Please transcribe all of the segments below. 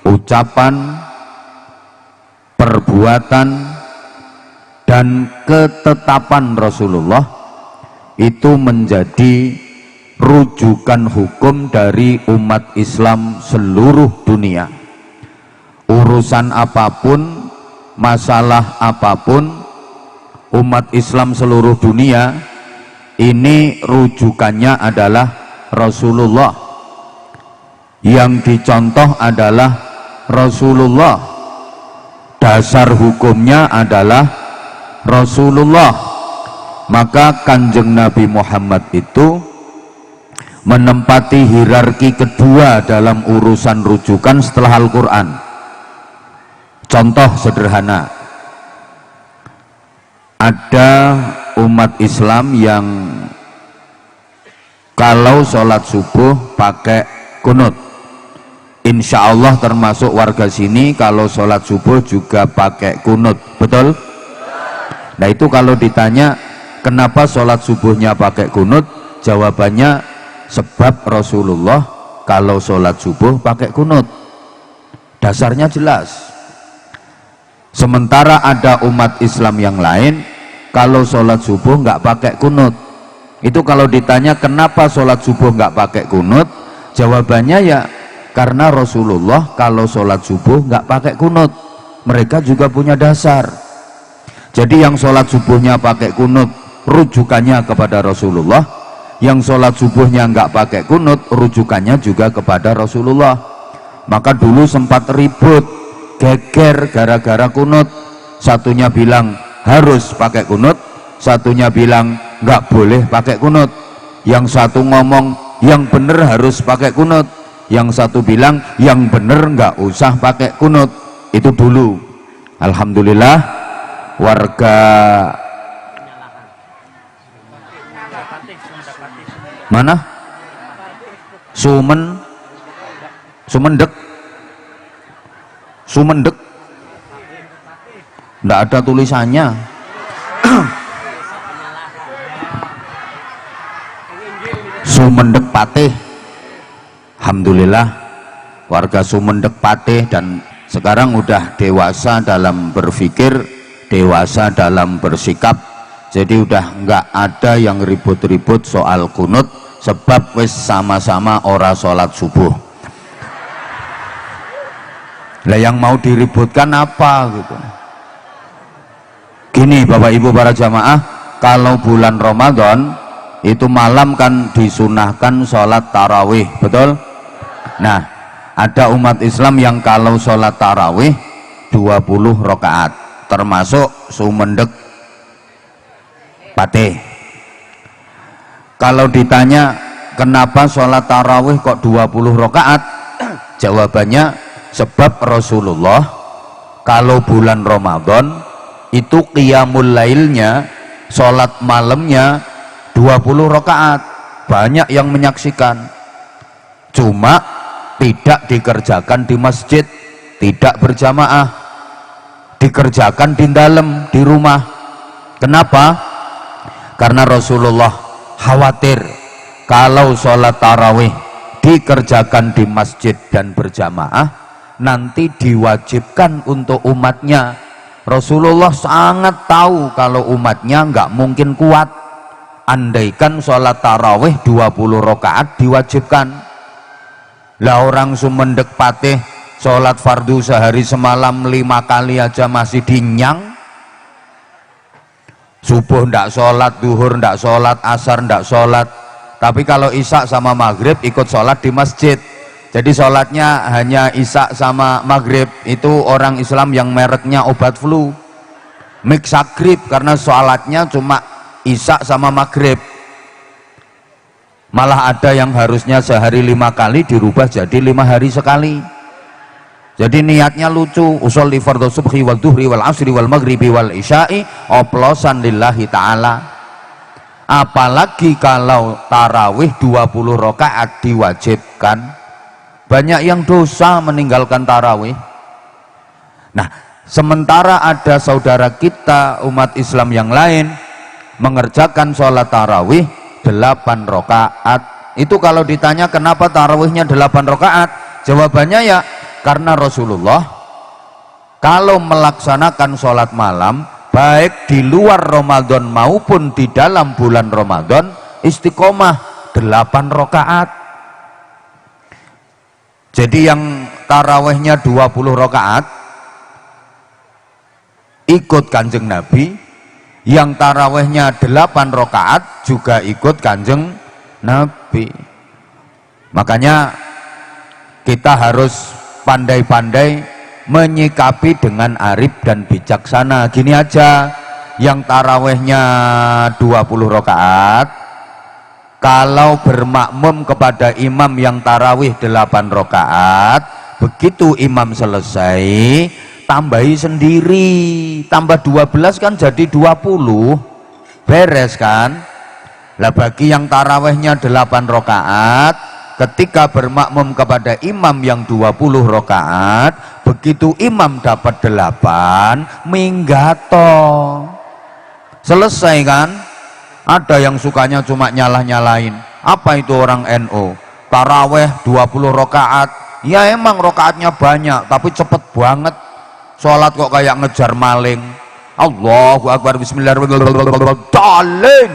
ucapan, perbuatan, dan ketetapan Rasulullah itu menjadi rujukan hukum dari umat Islam seluruh dunia. Urusan apapun, masalah apapun, umat Islam seluruh dunia ini rujukannya adalah Rasulullah. Yang dicontoh adalah Rasulullah. Dasar hukumnya adalah Rasulullah. Maka Kanjeng Nabi Muhammad itu menempati hierarki kedua dalam urusan rujukan setelah Al-Quran. Contoh sederhana, ada umat Islam yang kalau sholat subuh pakai kunut. Insya Allah termasuk warga sini kalau sholat subuh juga pakai kunut, betul? Nah itu kalau ditanya kenapa sholat subuhnya pakai kunut, jawabannya sebab Rasulullah kalau sholat subuh pakai kunut. Dasarnya jelas. Sementara ada umat Islam yang lain kalau sholat subuh nggak pakai kunut. Itu kalau ditanya kenapa sholat subuh nggak pakai kunut, jawabannya ya karena Rasulullah kalau sholat subuh nggak pakai kunut. Mereka juga punya dasar. Jadi yang sholat subuhnya pakai kunut rujukannya kepada Rasulullah, yang sholat subuhnya nggak pakai kunut rujukannya juga kepada Rasulullah. Maka dulu sempat ribut, geger gara-gara kunut. Satunya bilang harus pakai kunut, satunya bilang nggak boleh pakai kunut. Yang satu ngomong yang bener harus pakai kunut, yang satu bilang yang bener nggak usah pakai kunut. Itu dulu. Alhamdulillah warga mana? Sumendek nggak ada tulisannya. Sumendek Patih. Alhamdulillah warga Sumendek Patih dan sekarang udah dewasa dalam berpikir, dewasa dalam bersikap. Jadi udah nggak ada yang ribut-ribut soal kunut, sebab wis sama-sama ora sholat subuh. Lah yang mau diributkan apa gitu? Gini Bapak Ibu para jamaah, kalau bulan Ramadan itu malam kan disunahkan sholat tarawih, betul? Nah, ada umat Islam yang kalau sholat tarawih 20 rakaat, termasuk Sumendek Patih. Kalau ditanya kenapa sholat tarawih kok 20 rakaat, jawabannya sebab Rasulullah kalau bulan Ramadan itu qiyamul lailnya, sholat malamnya 20 rakaat. Banyak yang menyaksikan, cuma tidak dikerjakan di masjid, tidak berjamaah, dikerjakan di dalam, di rumah. Kenapa? Karena Rasulullah khawatir kalau sholat tarawih dikerjakan di masjid dan berjamaah nanti diwajibkan untuk umatnya. Rasulullah sangat tahu kalau umatnya nggak mungkin kuat andaikan sholat tarawih 20 rakaat diwajibkan. Lah orang Sumendek Patih sholat fardu sehari semalam 5 kali aja masih dinyang. Subuh ndak sholat, duhur ndak sholat, asar ndak sholat. Tapi kalau isya sama maghrib ikut sholat di masjid. Jadi sholatnya hanya isya sama maghrib. Itu orang Islam yang mereknya obat flu, Mixagrip, karena sholatnya cuma isya sama maghrib. Malah ada yang harusnya sehari 5 kali dirubah jadi 5 hari sekali. Jadi niatnya lucu, usolli fardhu subhi wal duhri wal asri wal maghribi wal isya'i oplosan lillahi ta'ala. Apalagi kalau tarawih 20 rakaat diwajibkan. Banyak yang dosa meninggalkan tarawih. Nah, sementara ada saudara kita umat Islam yang lain mengerjakan sholat tarawih 8 rakaat. Itu kalau ditanya kenapa tarawihnya 8 rakaat, jawabannya ya Karena Rasulullah kalau melaksanakan sholat malam baik di luar Ramadan maupun di dalam bulan Ramadan istiqomah 8 rakaat. Jadi yang tarawehnya 20 rakaat ikut Kanjeng Nabi, yang tarawehnya 8 rakaat juga ikut Kanjeng Nabi. Makanya kita harus pandai-pandai menyikapi dengan arif dan bijaksana. Gini aja, yang tarawehnya 20 rakaat kalau bermakmum kepada imam yang tarawih 8 rakaat, begitu imam selesai tambahi sendiri, tambah 12 kan jadi 20, beres kan. Lah bagi yang tarawehnya 8 rakaat ketika bermakmum kepada imam yang 20 rakaat, begitu imam dapat 8 minggato, selesai kan. Ada yang sukanya cuma nyalah-nyalain, apa itu orang NU, taraweh 20 rakaat, ya emang rakaatnya banyak tapi cepet banget, sholat kok kayak ngejar maling. Allahu Akbar, bismillahirrahmanirrahim,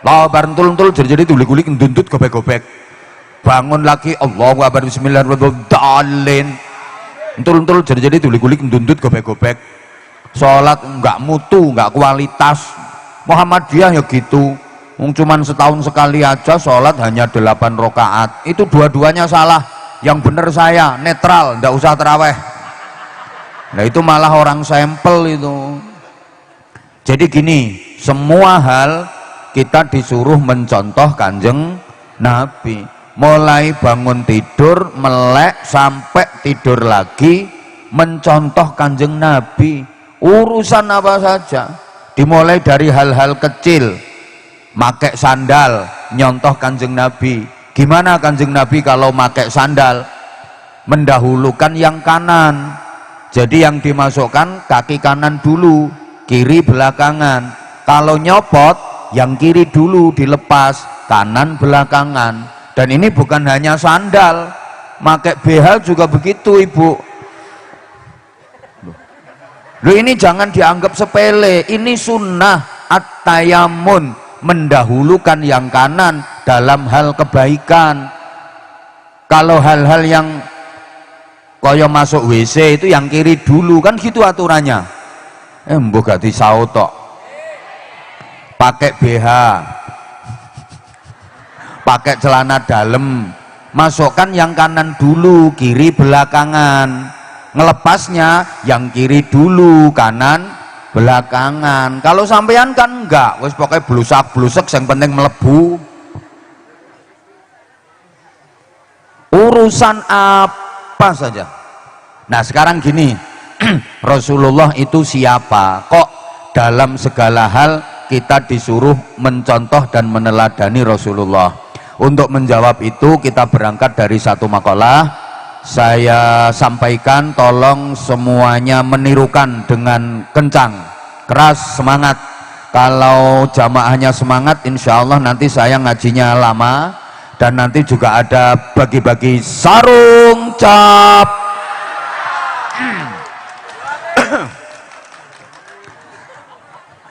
labar entul-entul jadi gulik-gulik ndundut gobek-gobek, bangun lagi Allahu Akbar, bismillahirrahmanirrahim, entul-entul jadi gulik-gulik ndundut gobek-gobek. Sholat enggak mutu, enggak kualitas. Muhammadiyah ya gitu, cuman setahun sekali aja sholat hanya 8 rakaat, itu dua-duanya salah. Yang bener saya netral, ndak usah teraweh. Nah itu malah orang sampel itu. Jadi gini, semua hal kita disuruh mencontoh Kanjeng Nabi, mulai bangun tidur melek sampai tidur lagi mencontoh Kanjeng Nabi. Urusan apa saja dimulai dari hal-hal kecil, make sandal nyontoh Kanjeng Nabi. Gimana Kanjeng Nabi kalau make sandal? Mendahulukan yang kanan, jadi yang dimasukkan kaki kanan dulu, kiri belakangan. Kalau nyopot yang kiri dulu dilepas, kanan belakangan. Dan ini bukan hanya sandal, make BH juga begitu ibu. Loh ini jangan dianggap sepele, ini sunnah at-tayamun, mendahulukan yang kanan dalam hal kebaikan. Kalau hal-hal yang kaya masuk WC itu yang kiri dulu, kan gitu aturannya. Mbok gak disaut tok. Pakai BH, pakai celana dalam, masukkan yang kanan dulu, kiri belakangan. Ngelepasnya yang kiri dulu, kanan belakangan. Kalau sampean kan enggak, wis pokoknya blusak-blusek yang penting melebu. Urusan apa saja. Nah sekarang gini, Rasulullah itu siapa? Kok dalam segala hal kita disuruh mencontoh dan meneladani Rasulullah? Untuk menjawab itu kita berangkat dari satu makalah. Saya sampaikan, tolong semuanya menirukan dengan kencang, keras, semangat. Kalau jamaahnya semangat, insya Allah nanti saya ngajinya lama. Dan nanti juga ada bagi-bagi sarung cap.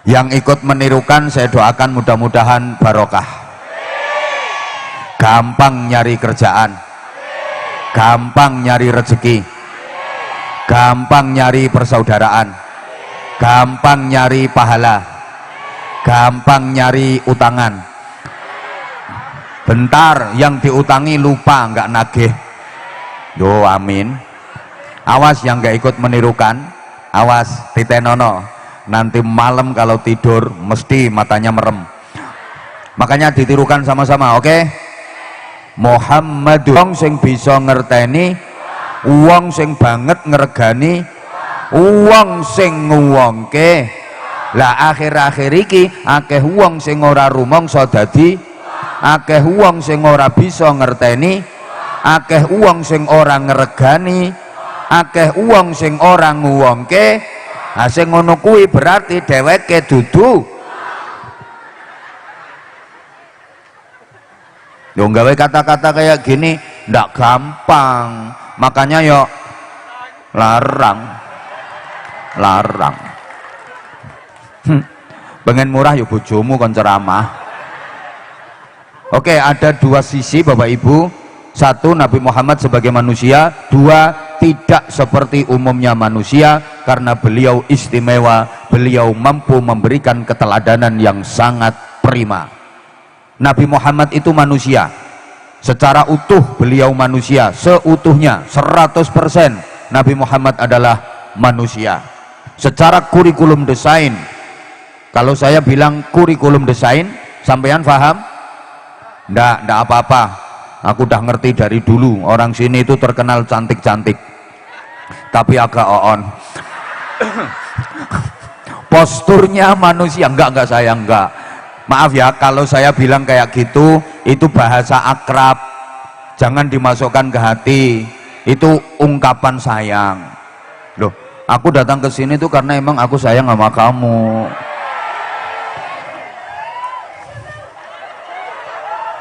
Yang ikut menirukan saya doakan mudah-mudahan barokah, gampang nyari kerjaan, gampang nyari rezeki, gampang nyari persaudaraan, gampang nyari pahala, gampang nyari utangan. Bentar yang diutangi lupa nggak nagih. Yo amin. Awas yang nggak ikut menirukan, awas titenono. Nanti malam kalau tidur mesti matanya merem. Makanya ditirukan sama-sama, oke? Muhammadun, wong sing bisa ngerteni, wong sing banget ngregani, wong sing nguwongke. Lah akhir-akhir iki akeh wong sing ora rumangsa dadi, akeh wong sing ora bisa ngerteni, akeh wong sing ora ngregani, akeh wong sing ora nguwongke. Sing ngono kuwi berarti dheweke dudu yo gawe kata-kata kayak gini ndak gampang. makanya yo larang. Pengen murah yo bojomu kon ceramah. Oke, ada dua sisi Bapak Ibu. Satu, Nabi Muhammad sebagai manusia. Dua, tidak seperti umumnya manusia karena beliau istimewa, beliau mampu memberikan keteladanan yang sangat prima. Nabi Muhammad itu manusia secara utuh, beliau manusia seutuhnya 100%. Nabi Muhammad adalah manusia. Secara kurikulum desain, kalau saya bilang kurikulum desain, sampean paham? Ndak apa-apa, aku udah ngerti dari dulu. Orang sini itu terkenal cantik-cantik tapi agak oon. Posturnya manusia, enggak saya enggak. Maaf ya kalau saya bilang kayak gitu, itu bahasa akrab, jangan dimasukkan ke hati, itu ungkapan sayang. Loh, aku datang ke sini tuh karena emang aku sayang sama kamu.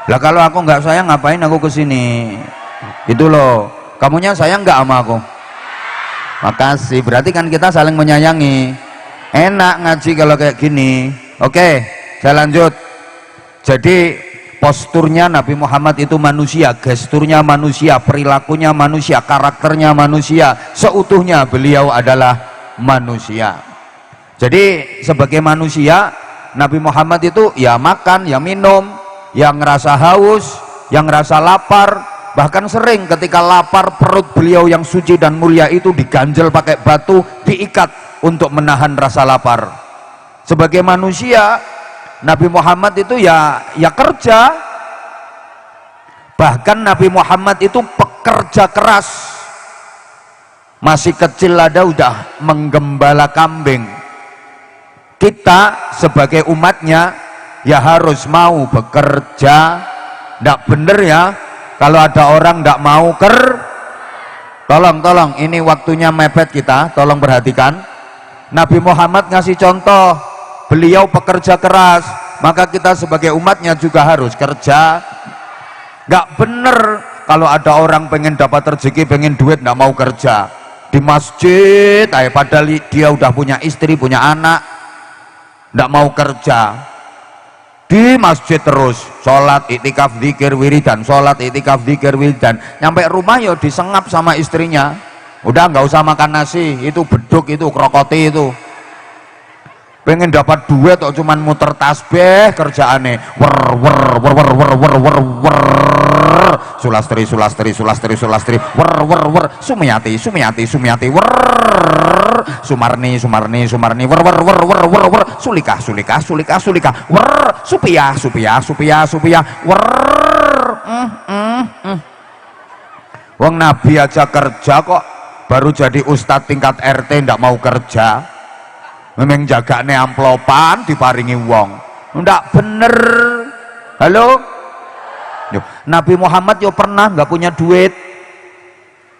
Lah kalau aku nggak sayang ngapain aku kesini? Itu loh, kamunya sayang nggak sama aku? Makasih, berarti kan kita saling menyayangi. Enak ngaji kalau kayak gini. Oke, saya lanjut. Jadi posturnya Nabi Muhammad itu manusia, gesturnya manusia, perilakunya manusia, karakternya manusia, seutuhnya beliau adalah manusia. Jadi sebagai manusia, Nabi Muhammad itu ya makan, ya minum, yang ngerasa haus, yang ngerasa lapar, bahkan sering ketika lapar perut beliau yang suci dan mulia itu diganjel pakai batu, diikat untuk menahan rasa lapar. Sebagai manusia, Nabi Muhammad itu ya kerja. Bahkan Nabi Muhammad itu pekerja keras. Masih kecil ada udah menggembala kambing. Kita sebagai umatnya ya harus mau bekerja. Nggak bener ya kalau ada orang nggak mau tolong ini waktunya mepet kita, tolong perhatikan. Nabi Muhammad ngasih contoh, beliau pekerja keras, maka kita sebagai umatnya juga harus kerja. Nggak bener kalau ada orang pengen dapat rezeki, pengen duit, nggak mau kerja di masjid, padahal dia udah punya istri, punya anak, nggak mau kerja di masjid terus, sholat, iktikaf, zikir, wiridan, sholat, iktikaf, zikir, wiridan, nyampe rumah ya disengap sama istrinya, udah nggak usah makan nasi, itu beduk, itu krokoti, itu pengen dapat duit kok cuman muter tasbih kerjaane, sulastri, sumiyati, sumarni, sulika, supia, wong Nabi aja kerja kok, baru jadi ustadz tingkat RT ndak mau kerja, memang jagane amplopan diparingi wong, ndak bener. Halo, Nabi Muhammad yo pernah nggak punya duit,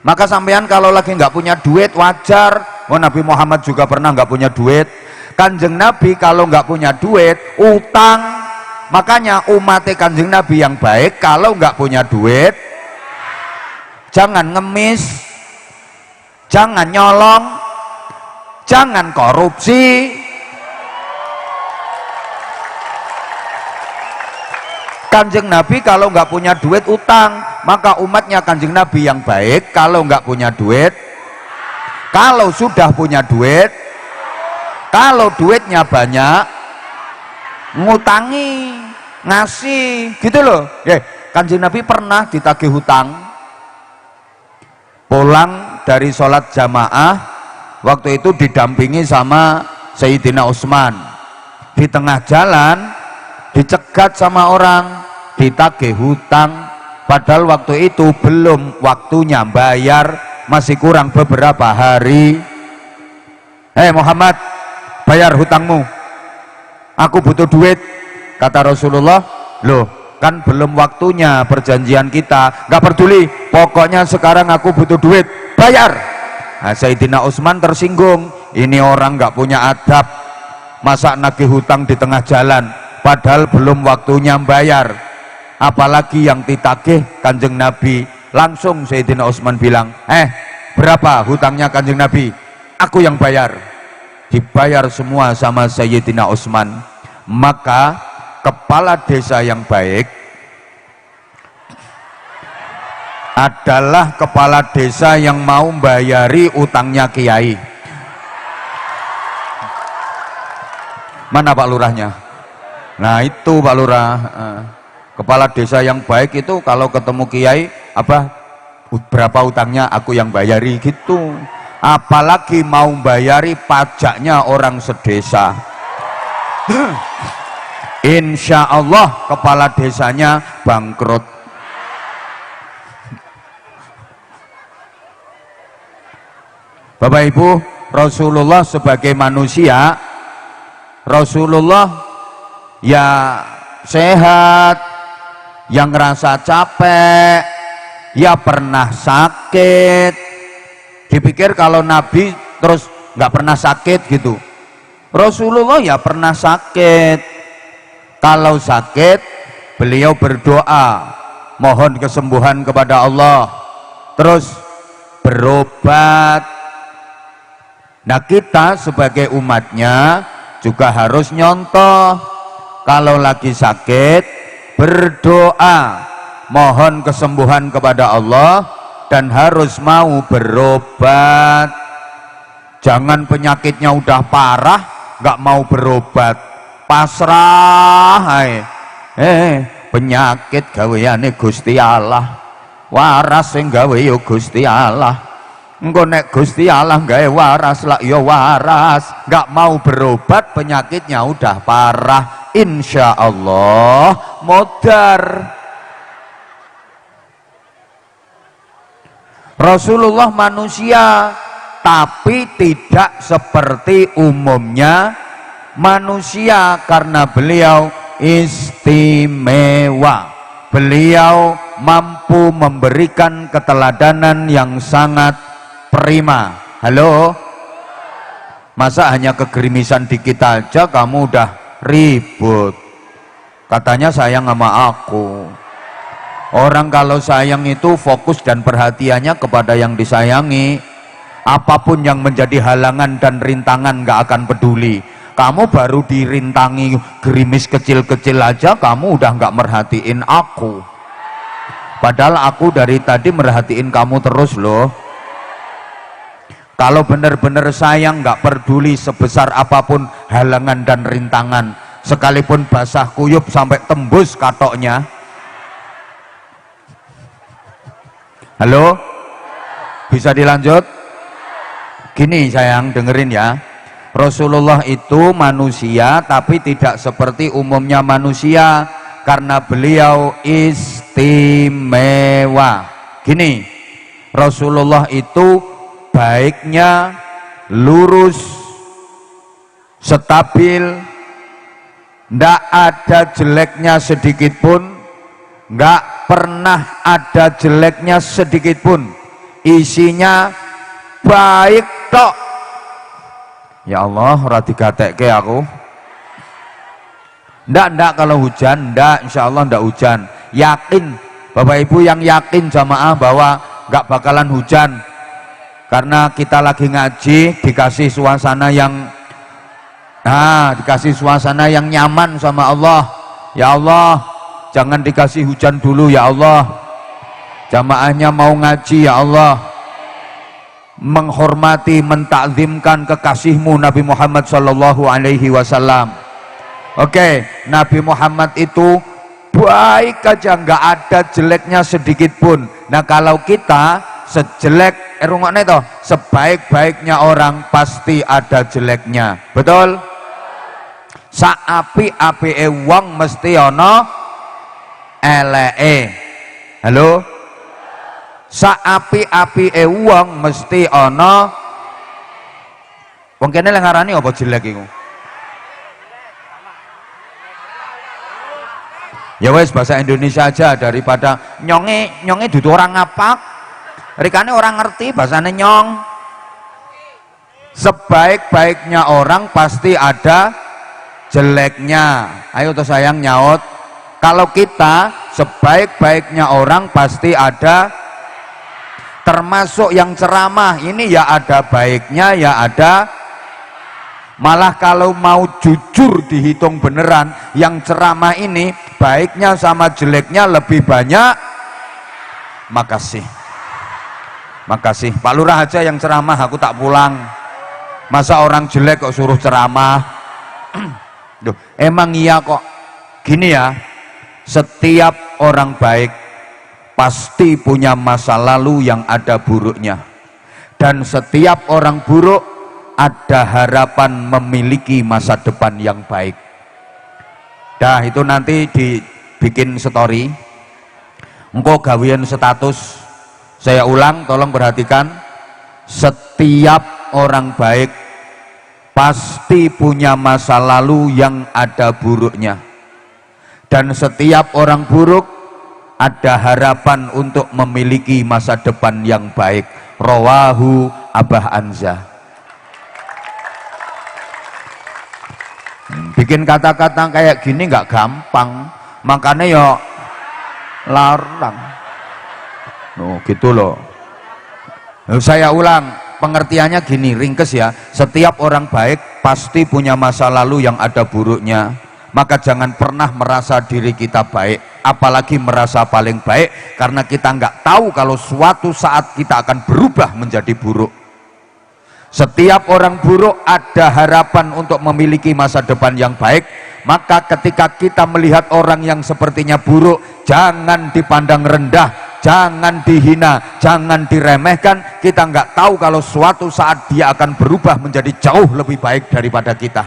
maka sampean kalau lagi nggak punya duit wajar. Nabi Muhammad juga pernah nggak punya duit. Kanjeng Nabi kalau nggak punya duit utang, makanya umatnya Kanjeng Nabi yang baik kalau nggak punya duit jangan ngemis, jangan nyolong, jangan korupsi. Kanjeng Nabi kalau nggak punya duit utang, maka umatnya Kanjeng Nabi yang baik kalau nggak punya duit, kalau sudah punya duit, kalau duitnya banyak ngutangi, ngasih, gitu loh. Kanjeng Nabi pernah ditagih hutang, pulang dari sholat jamaah, waktu itu didampingi sama Sayyidina Utsman, di tengah jalan dicegat sama orang, ditagih hutang, padahal waktu itu belum waktunya bayar, masih kurang beberapa hari. Muhammad, bayar hutangmu, aku butuh duit. Kata Rasulullah, loh kan belum waktunya perjanjian kita. Gak peduli, pokoknya sekarang aku butuh duit, bayar. Sayyidina Utsman tersinggung, ini orang gak punya adab, masa nagih hutang di tengah jalan padahal belum waktunya bayar. Apalagi yang ditagih Kanjeng Nabi Langsung Sayyidina Utsman bilang, berapa hutangnya Kanjeng Nabi? Aku yang bayar. Dibayar semua sama Sayyidina Utsman. Maka kepala desa yang baik adalah kepala desa yang mau bayari utangnya kiai. Mana Pak Lurahnya? Nah itu Pak Lurah. Kepala desa yang baik itu kalau ketemu kiai, berapa utangnya, aku yang bayari gitu. Apalagi mau bayari pajaknya orang sedesa. Insya Allah kepala desanya bangkrut. Bapak Ibu, Rasulullah sebagai manusia, Rasulullah ya sehat, yang ngerasa capek, ya pernah sakit. Dipikir kalau Nabi terus nggak pernah sakit gitu. Rasulullah ya pernah sakit. Kalau sakit, beliau berdoa, mohon kesembuhan kepada Allah, terus berobat. Nah kita sebagai umatnya juga harus nyontoh. Kalau lagi sakit, berdoa, mohon kesembuhan kepada Allah, dan harus mau berobat. Jangan penyakitnya udah parah nggak mau berobat, pasrah. Penyakit gaweane Gusti Allah, waras sing gawe yo Gusti Allah. Engko nek Gusti Allah gawe waras lah yo waras, nggak mau berobat, penyakitnya udah parah, insya Allah modar. Rasulullah manusia, tapi tidak seperti umumnya manusia karena beliau istimewa. Beliau mampu memberikan keteladanan yang sangat prima. Halo? Masa hanya kegerimisan dikit aja kamu udah ribut? Katanya sayang sama aku. Orang kalau sayang itu fokus dan perhatiannya kepada yang disayangi. Apapun yang menjadi halangan dan rintangan gak akan peduli. Kamu baru dirintangi gerimis kecil-kecil aja kamu udah gak merhatiin aku. Padahal aku dari tadi merhatiin kamu terus loh. Kalau benar-benar sayang gak peduli sebesar apapun halangan dan rintangan, sekalipun basah kuyup sampai tembus katoknya. Halo? Bisa dilanjut? Gini sayang, dengerin ya. Rasulullah itu manusia tapi tidak seperti umumnya manusia karena beliau istimewa. Gini, Rasulullah itu baiknya lurus, stabil, ndak ada jeleknya sedikit pun, nggak pernah ada jeleknya sedikit pun, isinya baik tok. Ya Allah, ora digatekke aku. Ndak kalau hujan, ndak, insya Allah ndak hujan. Yakin, Bapak Ibu yang yakin jamaah bahwa nggak bakalan hujan. Karena kita lagi ngaji, dikasih suasana yang dikasih suasana yang nyaman sama Allah. Ya Allah, jangan dikasih hujan dulu ya Allah. Jamaahnya mau ngaji ya Allah, menghormati, mentakzimkan kekasihmu Nabi Muhammad sallallahu alaihi wasallam. Oke, Nabi Muhammad itu baik aja, nggak ada jeleknya sedikit pun. Nah kalau kita sejelek, rungokne toh, sebaik-baiknya orang pasti ada jeleknya, betul? Saapi-apike wong mesti ana eleke. Halo? Saapi-apike wong mesti ana, wong kene lek ngarani apa jelek iku? Ya wes bahasa Indonesia aja, daripada nyonge dudu orang ngapak, rikane orang ngerti bahasane nyong. Sebaik-baiknya orang pasti ada jeleknya. Ayo tuh sayang nyaut. Kalau kita sebaik-baiknya orang pasti ada termasuk yang ceramah ini ya ada baiknya ya ada, malah kalau mau jujur dihitung beneran yang ceramah ini baiknya sama jeleknya lebih banyak. Makasih Pak Lurah aja yang ceramah, aku tak pulang. Masa orang jelek kok suruh ceramah? Duh, emang iya kok. Gini ya, setiap orang baik pasti punya masa lalu yang ada buruknya, dan setiap orang buruk ada harapan memiliki masa depan yang baik. Dah itu nanti dibikin story, engkau gawian status. Saya ulang, tolong perhatikan, setiap orang baik pasti punya masa lalu yang ada buruknya, dan setiap orang buruk ada harapan untuk memiliki masa depan yang baik. Rawahu Abah Anza. Bikin kata-kata kayak gini nggak gampang, makanya ya larang. Oh gitu loh. Saya ulang, pengertiannya gini, ringkes ya. Setiap orang baik pasti punya masa lalu yang ada buruknya. Maka jangan pernah merasa diri kita baik, apalagi merasa paling baik, karena kita nggak tahu kalau suatu saat kita akan berubah menjadi buruk. Setiap orang buruk ada harapan untuk memiliki masa depan yang baik. Maka ketika kita melihat orang yang sepertinya buruk, jangan dipandang rendah, jangan dihina, jangan diremehkan. Kita nggak tahu kalau suatu saat dia akan berubah menjadi jauh lebih baik daripada kita.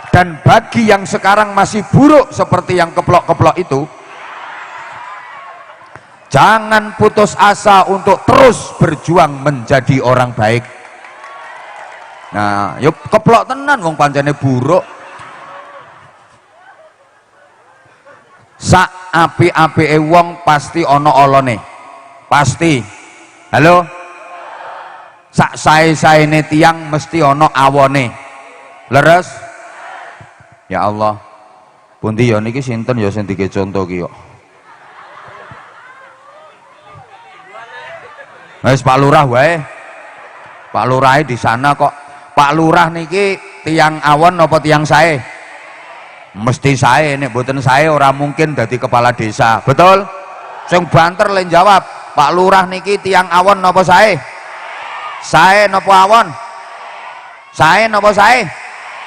Dan bagi yang sekarang masih buruk seperti yang keplok-keplok itu, jangan putus asa untuk terus berjuang menjadi orang baik. Nah, yuk keplok tenan wong pancene buruk. Sak api-apike wong pasti ana olone. Pasti. Halo? Sak sae-saene tiang mesti ana awone. Leres? Ya Allah, pundi ya niki sinten ya sing dike conto ki kok. Wis Pak Lurah wae. Pak Lurah di sana kok. Pak Lurah niki tiang awon apa tiang sae? Mesti sae, nek mboten sae ora mungkin dadi kepala desa. Betul? Sing banter len jawab. Pak Lurah niki tiang awon napa sae? Sae napa awon? Sae napa sae?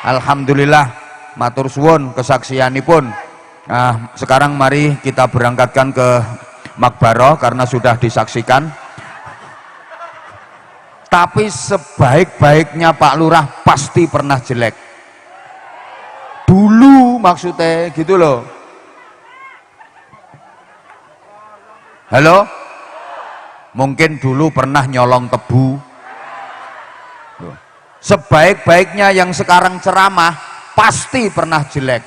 Alhamdulillah. Matur suwun kesaksianipun. Nah, sekarang mari kita berangkatkan ke Makbaroh karena sudah disaksikan. Tapi sebaik-baiknya Pak Lurah pasti pernah jelek. Dulu maksudnya gitu loh. Halo? Mungkin dulu pernah nyolong tebu. Sebaik-baiknya yang sekarang ceramah pasti pernah jelek,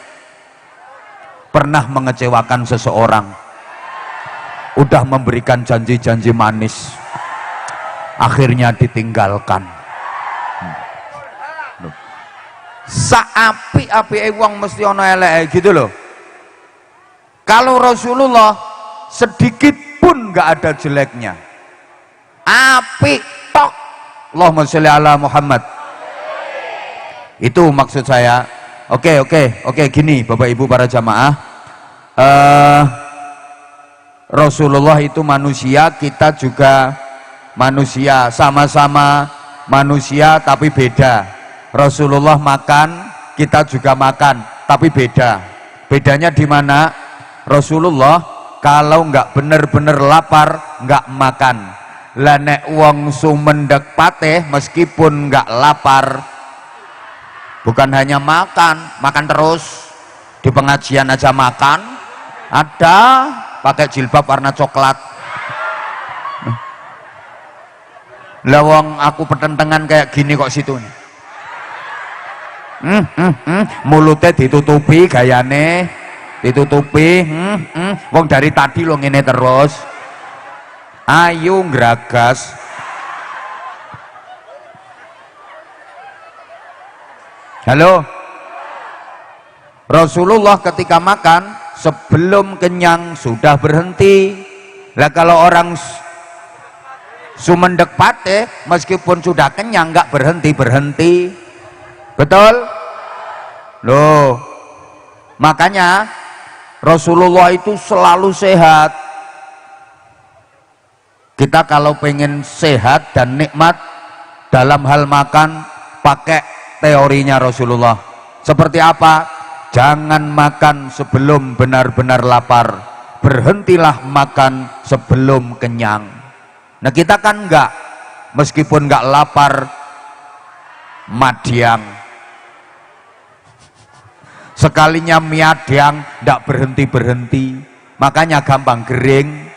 pernah mengecewakan seseorang, udah memberikan janji-janji manis, akhirnya ditinggalkan. Saapi-api wong mesti ana eleke gitu loh. Kalau Rasulullah sedikit pun nggak ada jeleknya, api tok. Allahumma sholli ala Muhammad. Itu maksud saya. Oke, gini Bapak Ibu para jamaah, Rasulullah itu manusia, kita juga manusia, sama-sama manusia tapi beda. Rasulullah makan, kita juga makan tapi beda. Bedanya di mana? Rasulullah kalau nggak bener-bener lapar nggak makan. Lah nek wong sumendek pateh meskipun nggak lapar, bukan hanya makan terus, di pengajian aja makan, ada pakai jilbab warna coklat. Lah wong aku pertentangan kayak gini kok situ. Mulutnya ditutupi, gayane ditutupi. Wong dari tadi lo ngene terus. Ayo ngragas. Halo? Rasulullah ketika makan sebelum kenyang sudah berhenti, Lah kalau orang Sumendek Pate meskipun sudah kenyang nggak berhenti. Betul? Loh, makanya Rasulullah itu selalu sehat. Kita kalau pengen sehat dan nikmat dalam hal makan, pakai teorinya Rasulullah. Seperti apa? Jangan makan sebelum benar-benar lapar, berhentilah makan sebelum kenyang. Nah kita kan enggak, meskipun enggak lapar, madyang. Sekalinya miadyang, enggak berhenti-berhenti, makanya gampang kering.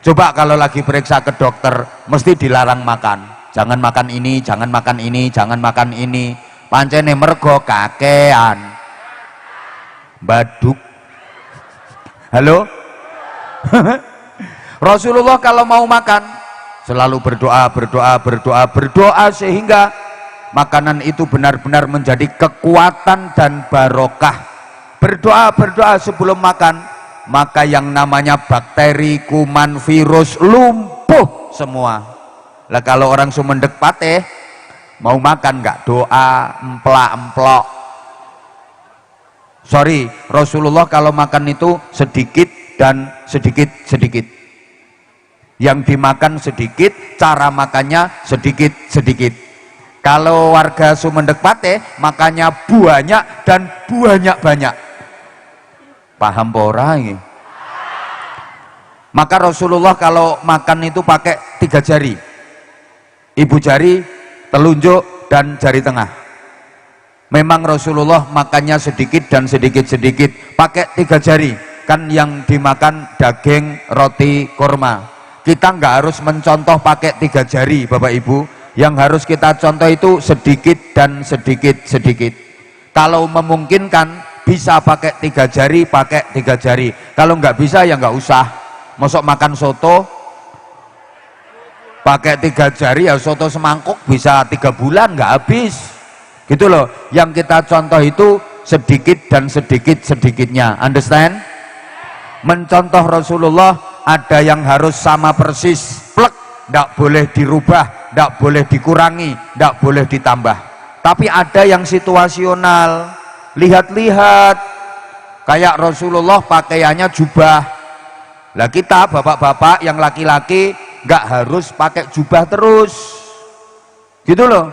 Coba kalau lagi periksa ke dokter, mesti dilarang makan. Jangan makan ini, jangan makan ini, jangan makan ini. Pancene mergo kakean. Baduk. Halo? Rasulullah kalau mau makan selalu berdoa sehingga makanan itu benar-benar menjadi kekuatan dan barokah. Berdoa sebelum makan, maka yang namanya bakteri, kuman, virus lumpuh semua. Lah kalau orang Sumendek Pate mau makan nggak doa, emplak-emplok. Sorry, Rasulullah kalau makan itu sedikit dan sedikit. Yang dimakan sedikit, cara makannya sedikit. Kalau warga Sumendek Pate makannya banyak dan banyak. Paham pora ini? Maka Rasulullah kalau makan itu pakai 3 jari. Ibu jari, telunjuk, dan jari tengah. Memang Rasulullah makannya sedikit dan sedikit. Pakai 3 jari. Kan yang dimakan daging, roti, kurma. Kita nggak harus mencontoh pakai 3 jari Bapak Ibu. Yang harus kita contoh itu sedikit dan sedikit. Kalau memungkinkan bisa pakai 3 jari, pakai 3 jari. Kalau nggak bisa ya nggak usah. Masuk makan soto pakai 3 jari ya soto semangkuk bisa 3 bulan nggak habis. Gitu loh. Yang kita contoh itu sedikit dan sedikitnya. Understand? Mencontoh Rasulullah ada yang harus sama persis, plek, tidak boleh dirubah, tidak boleh dikurangi, tidak boleh ditambah. Tapi ada yang situasional. Lihat-lihat, kayak Rasulullah pakaiannya jubah. Lah kita bapak-bapak yang laki-laki nggak harus pakai jubah terus, gitu loh.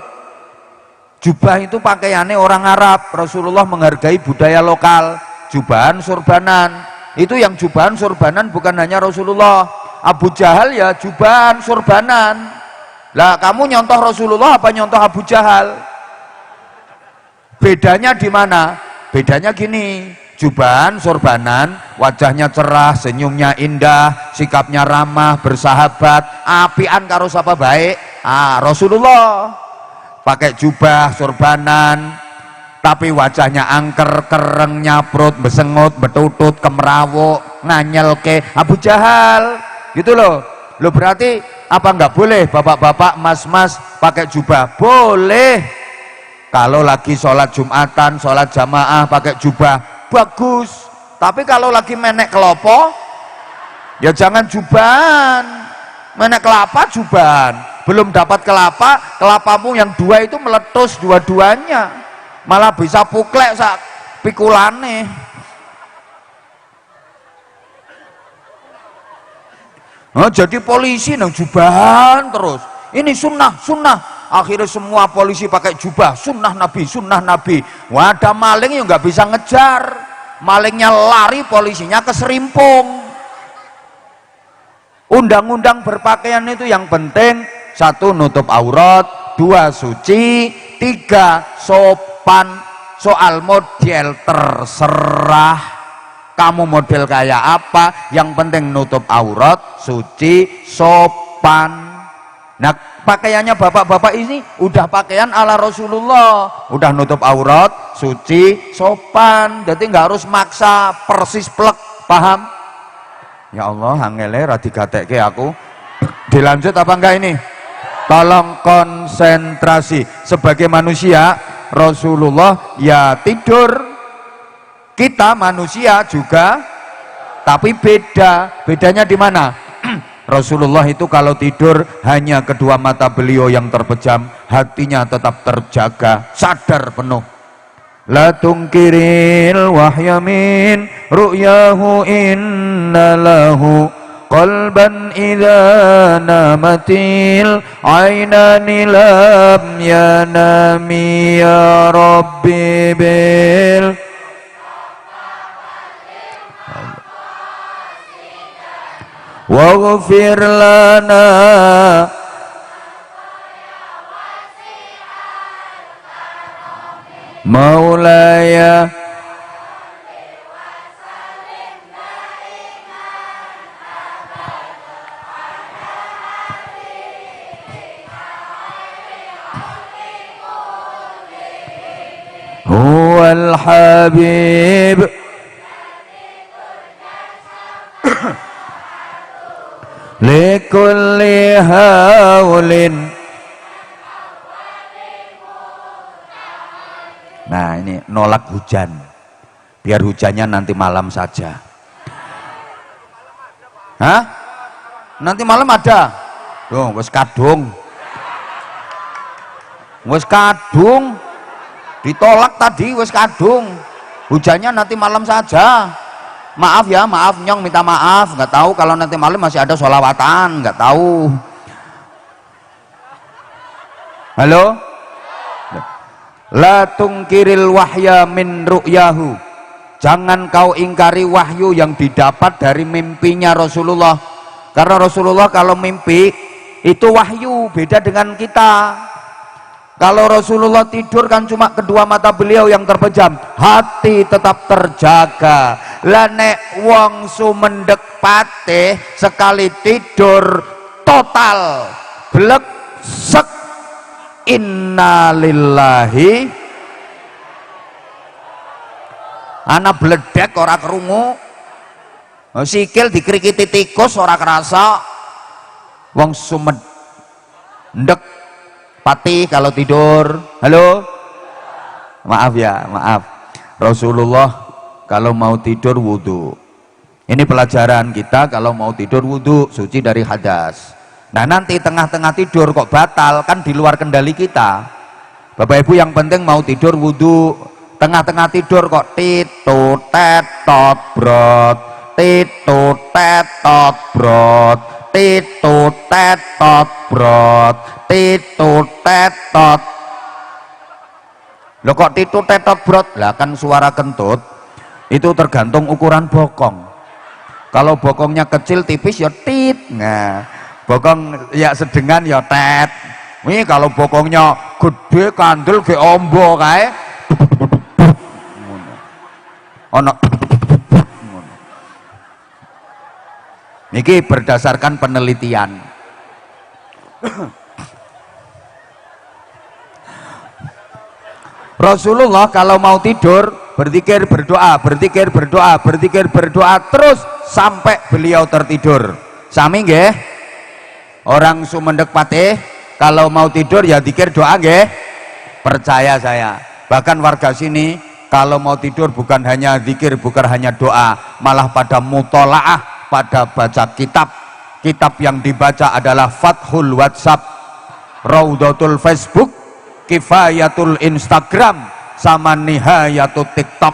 Jubah itu pakaiannya orang Arab. Rasulullah menghargai budaya lokal, jubahan surbanan. Itu yang jubahan surbanan bukan hanya Rasulullah. Abu Jahal ya jubahan surbanan. Lah kamu nyontoh Rasulullah apa nyontoh Abu Jahal? Bedanya di mana? Bedanya gini, jubahan surbanan, wajahnya cerah, senyumnya indah, sikapnya ramah, bersahabat, apian karo sapa baik. Rasulullah pakai jubah surbanan tapi wajahnya angker, kereng, nyaprut, besengut, betutut, kemerawo, nganyelke. Abu Jahal gitu loh. Lo berarti apa nggak boleh bapak-bapak, mas-mas pakai jubah? Boleh. Kalau lagi sholat Jumatan, sholat jamaah pakai jubah, bagus. Tapi kalau lagi menek kelopo, ya jangan jubahan. Menek kelapa jubahan. Belum dapat kelapa, kelapamu yang 2 itu meletus dua-duanya. Malah bisa puklek sak pikulane. Jadi polisi nang jubahan terus. Ini sunnah. Akhirnya semua polisi pakai jubah, sunnah Nabi. Wah, ada maling yang nggak bisa ngejar. Malingnya lari, polisinya keserimpung. Undang-undang berpakaian itu yang penting 1 nutup aurat, 2 suci, 3 sopan. Soal model terserah kamu model kayak apa, yang penting nutup aurat, suci, sopan. Nah pakaiannya bapak-bapak ini udah pakaian ala Rasulullah, udah nutup aurat, suci, sopan. Jadi nggak harus maksa persis plek. Paham? Ya Allah, angele ra digatekke aku. Dilanjut apa enggak ini? Tolong konsentrasi. Sebagai manusia Rasulullah ya tidur, kita manusia juga, tapi bedanya di mana? Rasulullah itu kalau tidur hanya kedua mata beliau yang terpejam, hatinya tetap terjaga, sadar penuh. La tungkiril wahya min ru'yahu inna lahu qalban idza namatil aynani lam yanami ya rabbi bil waghfir lana maulaya huwal habib likulli haulin. Nah ini nolak hujan, biar hujannya nanti malam saja. Hah? Nanti malam ada? Loh, wes kadung, ditolak tadi, wes kadung. Hujannya nanti malam saja. Maaf ya, maaf Nyong, minta maaf, nggak tahu kalau nanti malam masih ada sholawatan, nggak tahu. Halo? La tungkiril wahya min ru'yahu, jangan kau ingkari wahyu yang didapat dari mimpinya Rasulullah, karena Rasulullah kalau mimpi itu wahyu, beda dengan kita. Kalau Rasulullah tidur kan cuma kedua mata beliau yang terpejam, hati tetap terjaga. Lah nek wong sumendek patih sekali tidur total blek sek, innalillahi, ana bledek ora krungu, sikil dikrikiti tikus ora kerasa. Wong sumendek patih kalau tidur. Halo, maaf ya, maaf. Rasulullah kalau mau tidur wudhu. Ini pelajaran kita, kalau mau tidur wudhu, suci dari hadas. Nah nanti tengah-tengah tidur kok batal, kan di luar kendali kita. Bapak ibu yang penting mau tidur wudhu, tengah-tengah tidur kok titut tetot brot, titut tetot brot, titut tetot brot, titut tetot. Loh kok titut tetot brot? Lah kan suara kentut itu tergantung ukuran bokong. Kalau bokongnya kecil tipis ya tit, nah bokong ya sedengan ya tet. Ini kalau bokongnya gede kandel ke ombo kae ono. Niki berdasarkan penelitian. Rasulullah kalau mau tidur berzikir berdoa, berzikir berdoa, berzikir berdoa terus sampai beliau tertidur. Sami nggih? Orang sumendek patih kalau mau tidur ya zikir doa nggih? Percaya saya. Bahkan warga sini kalau mau tidur bukan hanya zikir, bukan hanya doa, malah pada mutolaah, pada baca kitab. Kitab yang dibaca adalah Fathul WhatsApp, Raudatul Facebook, Kifayatul Instagram, sama Nihayatul TikTok.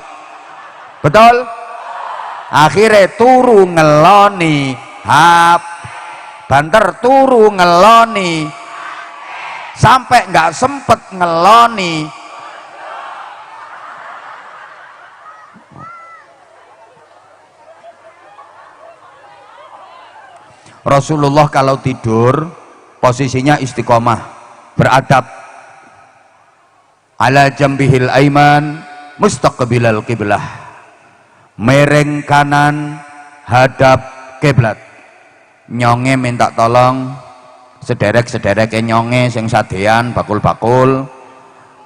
Betul? Akhirnya turu ngeloni banter, turu ngeloni sampai nggak sempet ngeloni. Rasulullah kalau tidur posisinya istiqomah, beradab, ala jambihil aiman mustaqbilal qiblah, mereng kanan hadap kiblat. Nyonge minta tolong sederek-sederek nyonge sing sadean bakul-bakul.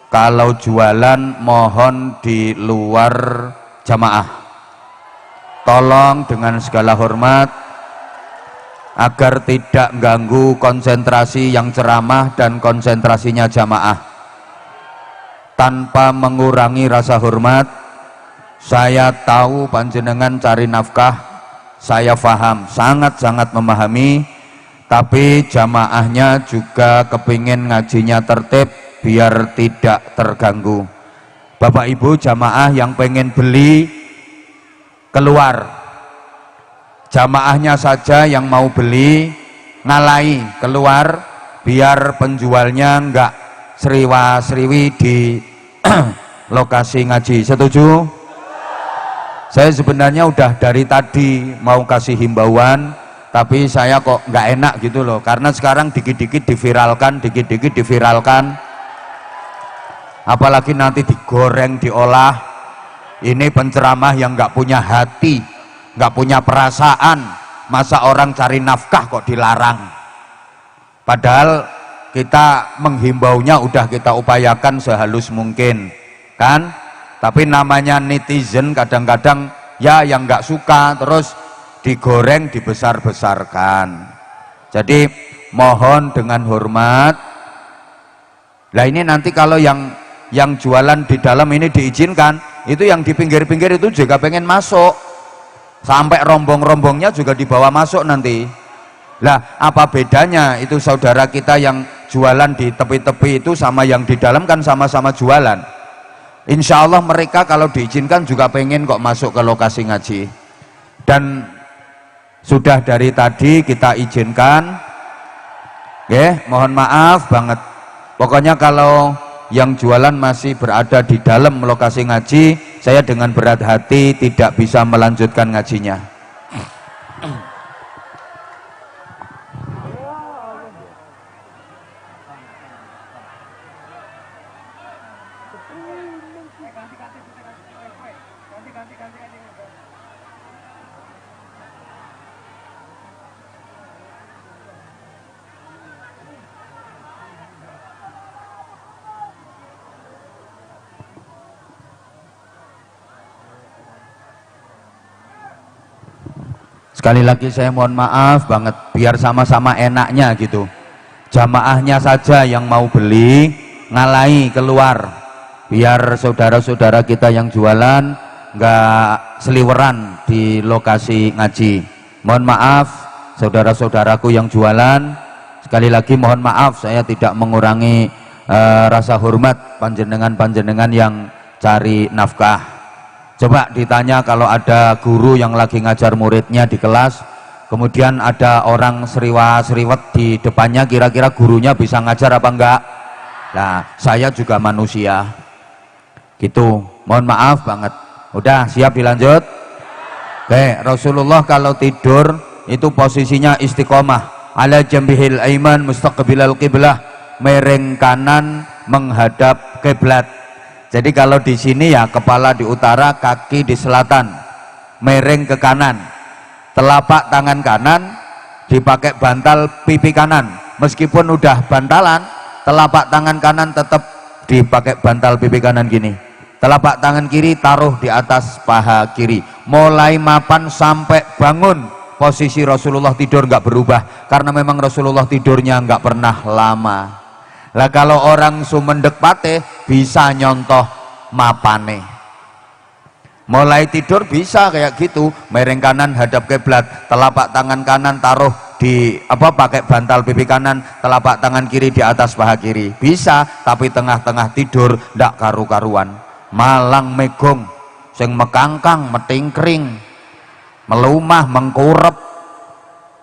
Kalau jualan mohon di luar jamaah, tolong dengan segala hormat agar tidak ganggu konsentrasi yang ceramah dan konsentrasinya jamaah. Tanpa mengurangi rasa hormat, saya tahu panjenengan cari nafkah, saya paham, sangat-sangat memahami, tapi jamaahnya juga kepingin ngajinya tertib biar tidak terganggu. Bapak Ibu jamaah yang pengen beli keluar, jamaahnya saja yang mau beli ngalai keluar biar penjualnya enggak seriwa-seriwi di lokasi ngaji. Setuju? Saya sebenarnya udah dari tadi mau kasih himbauan, tapi saya kok nggak enak gitu loh, karena sekarang dikit-dikit diviralkan, dikit-dikit diviralkan, apalagi nanti digoreng, diolah. Ini penceramah yang nggak punya hati, nggak punya perasaan. Masa orang cari nafkah kok dilarang? Padahal kita menghimbaunya udah kita upayakan sehalus mungkin, kan? Tapi namanya netizen kadang-kadang ya yang nggak suka terus digoreng, dibesar-besarkan. Jadi mohon dengan hormat. Lah ini nanti kalau yang jualan di dalam ini diizinkan, itu yang di pinggir-pinggir itu juga pengen masuk, sampai rombong-rombongnya juga dibawa masuk nanti. Lah apa bedanya itu saudara kita yang jualan di tepi-tepi itu sama yang di dalam? Kan sama-sama jualan. Insya Allah mereka kalau diizinkan juga pengen kok masuk ke lokasi ngaji. Dan sudah dari tadi kita izinkan, mohon maaf banget. Pokoknya kalau yang jualan masih berada di dalam lokasi ngaji, saya dengan berat hati tidak bisa melanjutkan ngajinya. Sekali lagi saya mohon maaf banget, biar sama-sama enaknya gitu. Jamaahnya saja yang mau beli ngalai keluar, biar saudara-saudara kita yang jualan nggak seliweran di lokasi ngaji. Mohon maaf saudara-saudaraku yang jualan, sekali lagi mohon maaf, saya tidak mengurangi rasa hormat panjenengan-panjenengan yang cari nafkah. Coba ditanya kalau ada guru yang lagi ngajar muridnya di kelas, kemudian ada orang seriwet di depannya, kira-kira gurunya bisa ngajar apa enggak? Nah, saya juga manusia gitu, mohon maaf banget. Udah siap dilanjut? Oke, Rasulullah kalau tidur itu posisinya istiqomah, ala jambihil aiman mustaqbilal qiblah, miring kanan menghadap kiblat. Jadi kalau di sini ya kepala di utara, kaki di selatan, miring ke kanan, telapak tangan kanan dipakai bantal pipi kanan. Meskipun udah bantalan, telapak tangan kanan tetap dipakai bantal pipi kanan gini. Telapak tangan kiri taruh di atas paha kiri. Mulai mapan sampai bangun, posisi Rasulullah tidur nggak berubah, karena memang Rasulullah tidurnya nggak pernah lama. Lah kalau orang sumendek patih bisa nyontoh mapane. Mulai tidur bisa kayak gitu, miring kanan hadap kiblat, telapak tangan kanan taruh di pakai bantal pipi kanan, telapak tangan kiri di atas paha kiri. Bisa, tapi tengah-tengah tidur ndak karu-karuan. Malang megong, sing mekangkang, metingkring, melumah, mengkurep,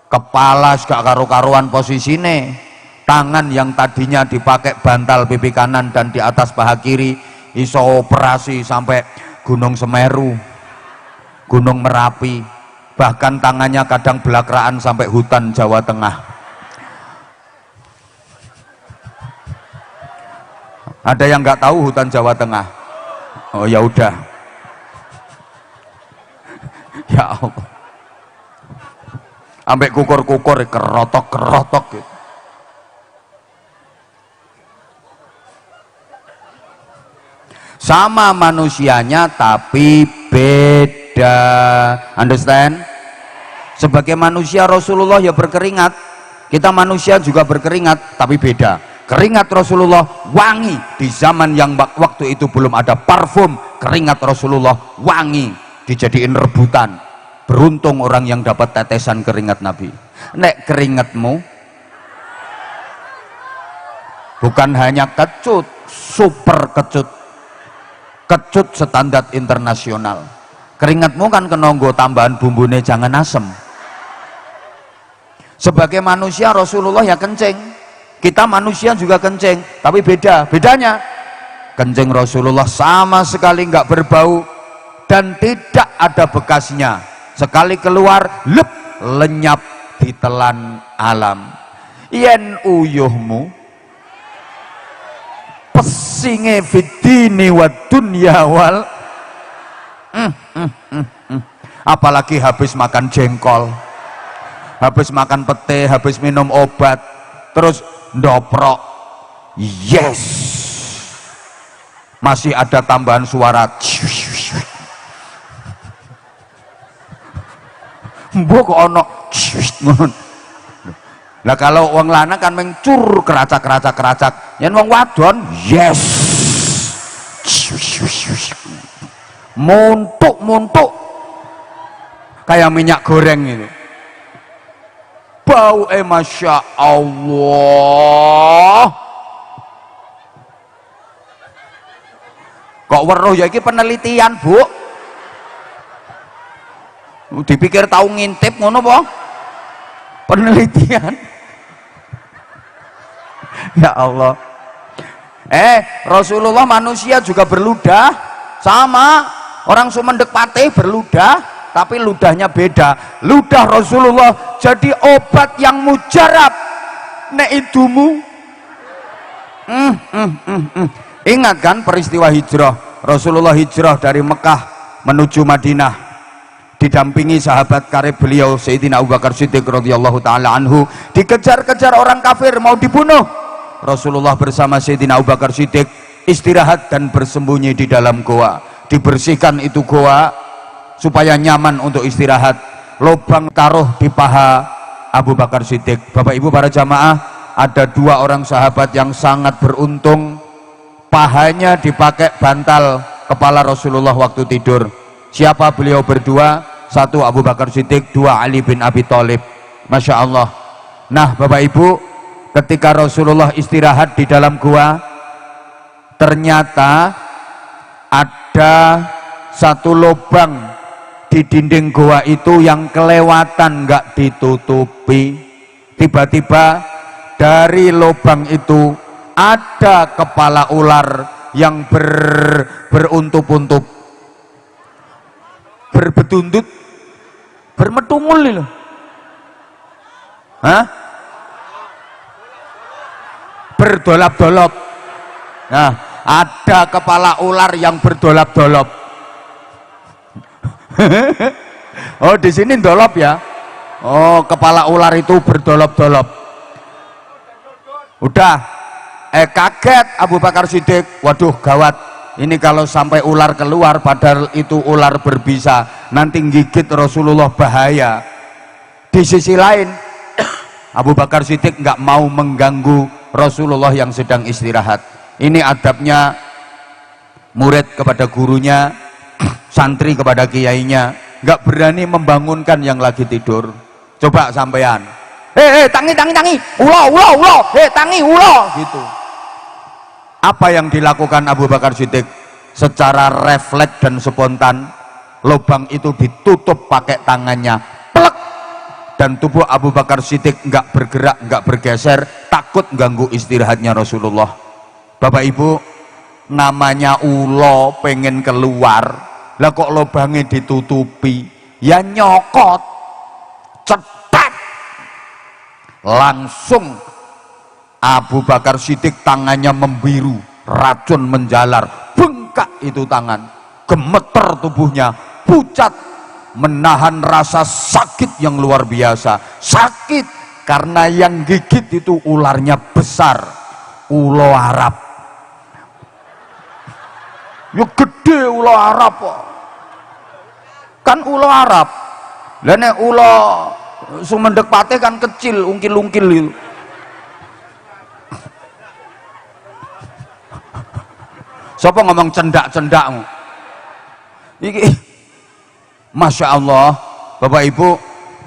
kepala gak karu-karuan posisine. Tangan yang tadinya dipakai bantal pipi kanan dan di atas paha kiri iso operasi sampai Gunung Semeru, Gunung Merapi, bahkan tangannya kadang belakraan sampai hutan Jawa Tengah. Ada yang nggak tahu hutan Jawa Tengah? Oh ya udah. Ya Allah. Sampai kukur-kukur kerotok-kerotok gitu. Sama manusianya tapi beda. Understand? Sebagai manusia Rasulullah ya berkeringat, kita manusia juga berkeringat, tapi beda. Keringat Rasulullah wangi di zaman yang waktu itu belum ada parfum. Keringat Rasulullah wangi, dijadiin rebutan. Beruntung orang yang dapat tetesan keringat Nabi. Nek keringatmu bukan hanya kecut, super kecut, kecut standar internasional. Keringatmu kan kenonggo tambahan bumbune jangan asem. Sebagai manusia Rasulullah ya kencing, kita manusia juga kencing, tapi bedanya kencing Rasulullah sama sekali nggak berbau dan tidak ada bekasnya. Sekali keluar lep lenyap ditelan alam. Yen uyuhmu pesinge fitini wa dunya wal apalagi habis makan jengkol, habis makan pete, habis minum obat, terus ndoprok, yes, masih ada tambahan suara mbok kok ono. Lah kalau wong lanang kan mencur keracak, yen wong wadon yes, muntuk kayak minyak goreng itu, bau masya Allah. Kok weruh ya iki penelitian Bu, dipikir tahu ngintip ngono apa penelitian. Ya Allah. Rasulullah manusia juga berludah, sama orang Sumendek Patih berludah, tapi ludahnya beda. Ludah Rasulullah jadi obat yang mujarab nek idumu. Ingat kan peristiwa hijrah, Rasulullah hijrah dari Mekah menuju Madinah, didampingi sahabat karib beliau Sayyidina Abu Bakar Siddiq radhiyallahu taala anhu, dikejar-kejar orang kafir mau dibunuh. Rasulullah bersama Sayyidina Abu Bakar Siddiq istirahat dan bersembunyi di dalam goa. Dibersihkan itu goa supaya nyaman untuk istirahat. Lubang taruh di paha Abu Bakar Siddiq. Bapak Ibu para jamaah, ada dua orang sahabat yang sangat beruntung, pahanya dipakai bantal kepala Rasulullah waktu tidur. Siapa beliau berdua? Satu Abu Bakar Siddiq, dua Ali bin Abi Thalib. Masya Allah. Nah Bapak Ibu, ketika Rasulullah istirahat di dalam gua, ternyata ada satu lubang di dinding gua itu yang kelewatan nggak ditutupi. Tiba-tiba dari lubang itu ada kepala ular yang beruntup-untup, berbetundut, bermetungul nih loh. Hah? Berdolap-dolop. Nah, ada kepala ular yang berdolap-dolop. Oh, di sini dolop ya. Oh, kepala ular itu berdolop-dolop. Udah, kaget Abu Bakar Siddiq. Waduh, gawat. Ini kalau sampai ular keluar, padahal itu ular berbisa, nanti gigit Rasulullah, bahaya. Di sisi lain, Abu Bakar Siddiq nggak mau mengganggu Rasulullah yang sedang istirahat. Ini adabnya murid kepada gurunya, santri kepada kiainya, nggak berani membangunkan yang lagi tidur. Coba sampean, tangi, ulo, tangi, ulo, gitu. Apa yang dilakukan Abu Bakar Siddiq? Secara refleks dan spontan, lubang itu ditutup pakai tangannya, plek, dan tubuh Abu Bakar Siddiq nggak bergerak, nggak bergeser, takut ganggu istirahatnya Rasulullah. Bapak Ibu, namanya ulo pengen keluar, lah kok lubangnya ditutupi, ya nyokot, cepat, langsung Abu Bakar Siddiq tangannya membiru, racun menjalar, bengkak itu tangan, gemeter tubuhnya, pucat, menahan rasa sakit yang luar biasa. Sakit karena yang gigit itu ularnya besar, ulo Arab. Ya gede ulo Arab kan, ulo Arab. Lah nek ulo Sumendek Patih kan kecil, ungkil-ungkil itu. Siapa ngomong cendak-cendakmu? Iki Masya Allah, Bapak Ibu,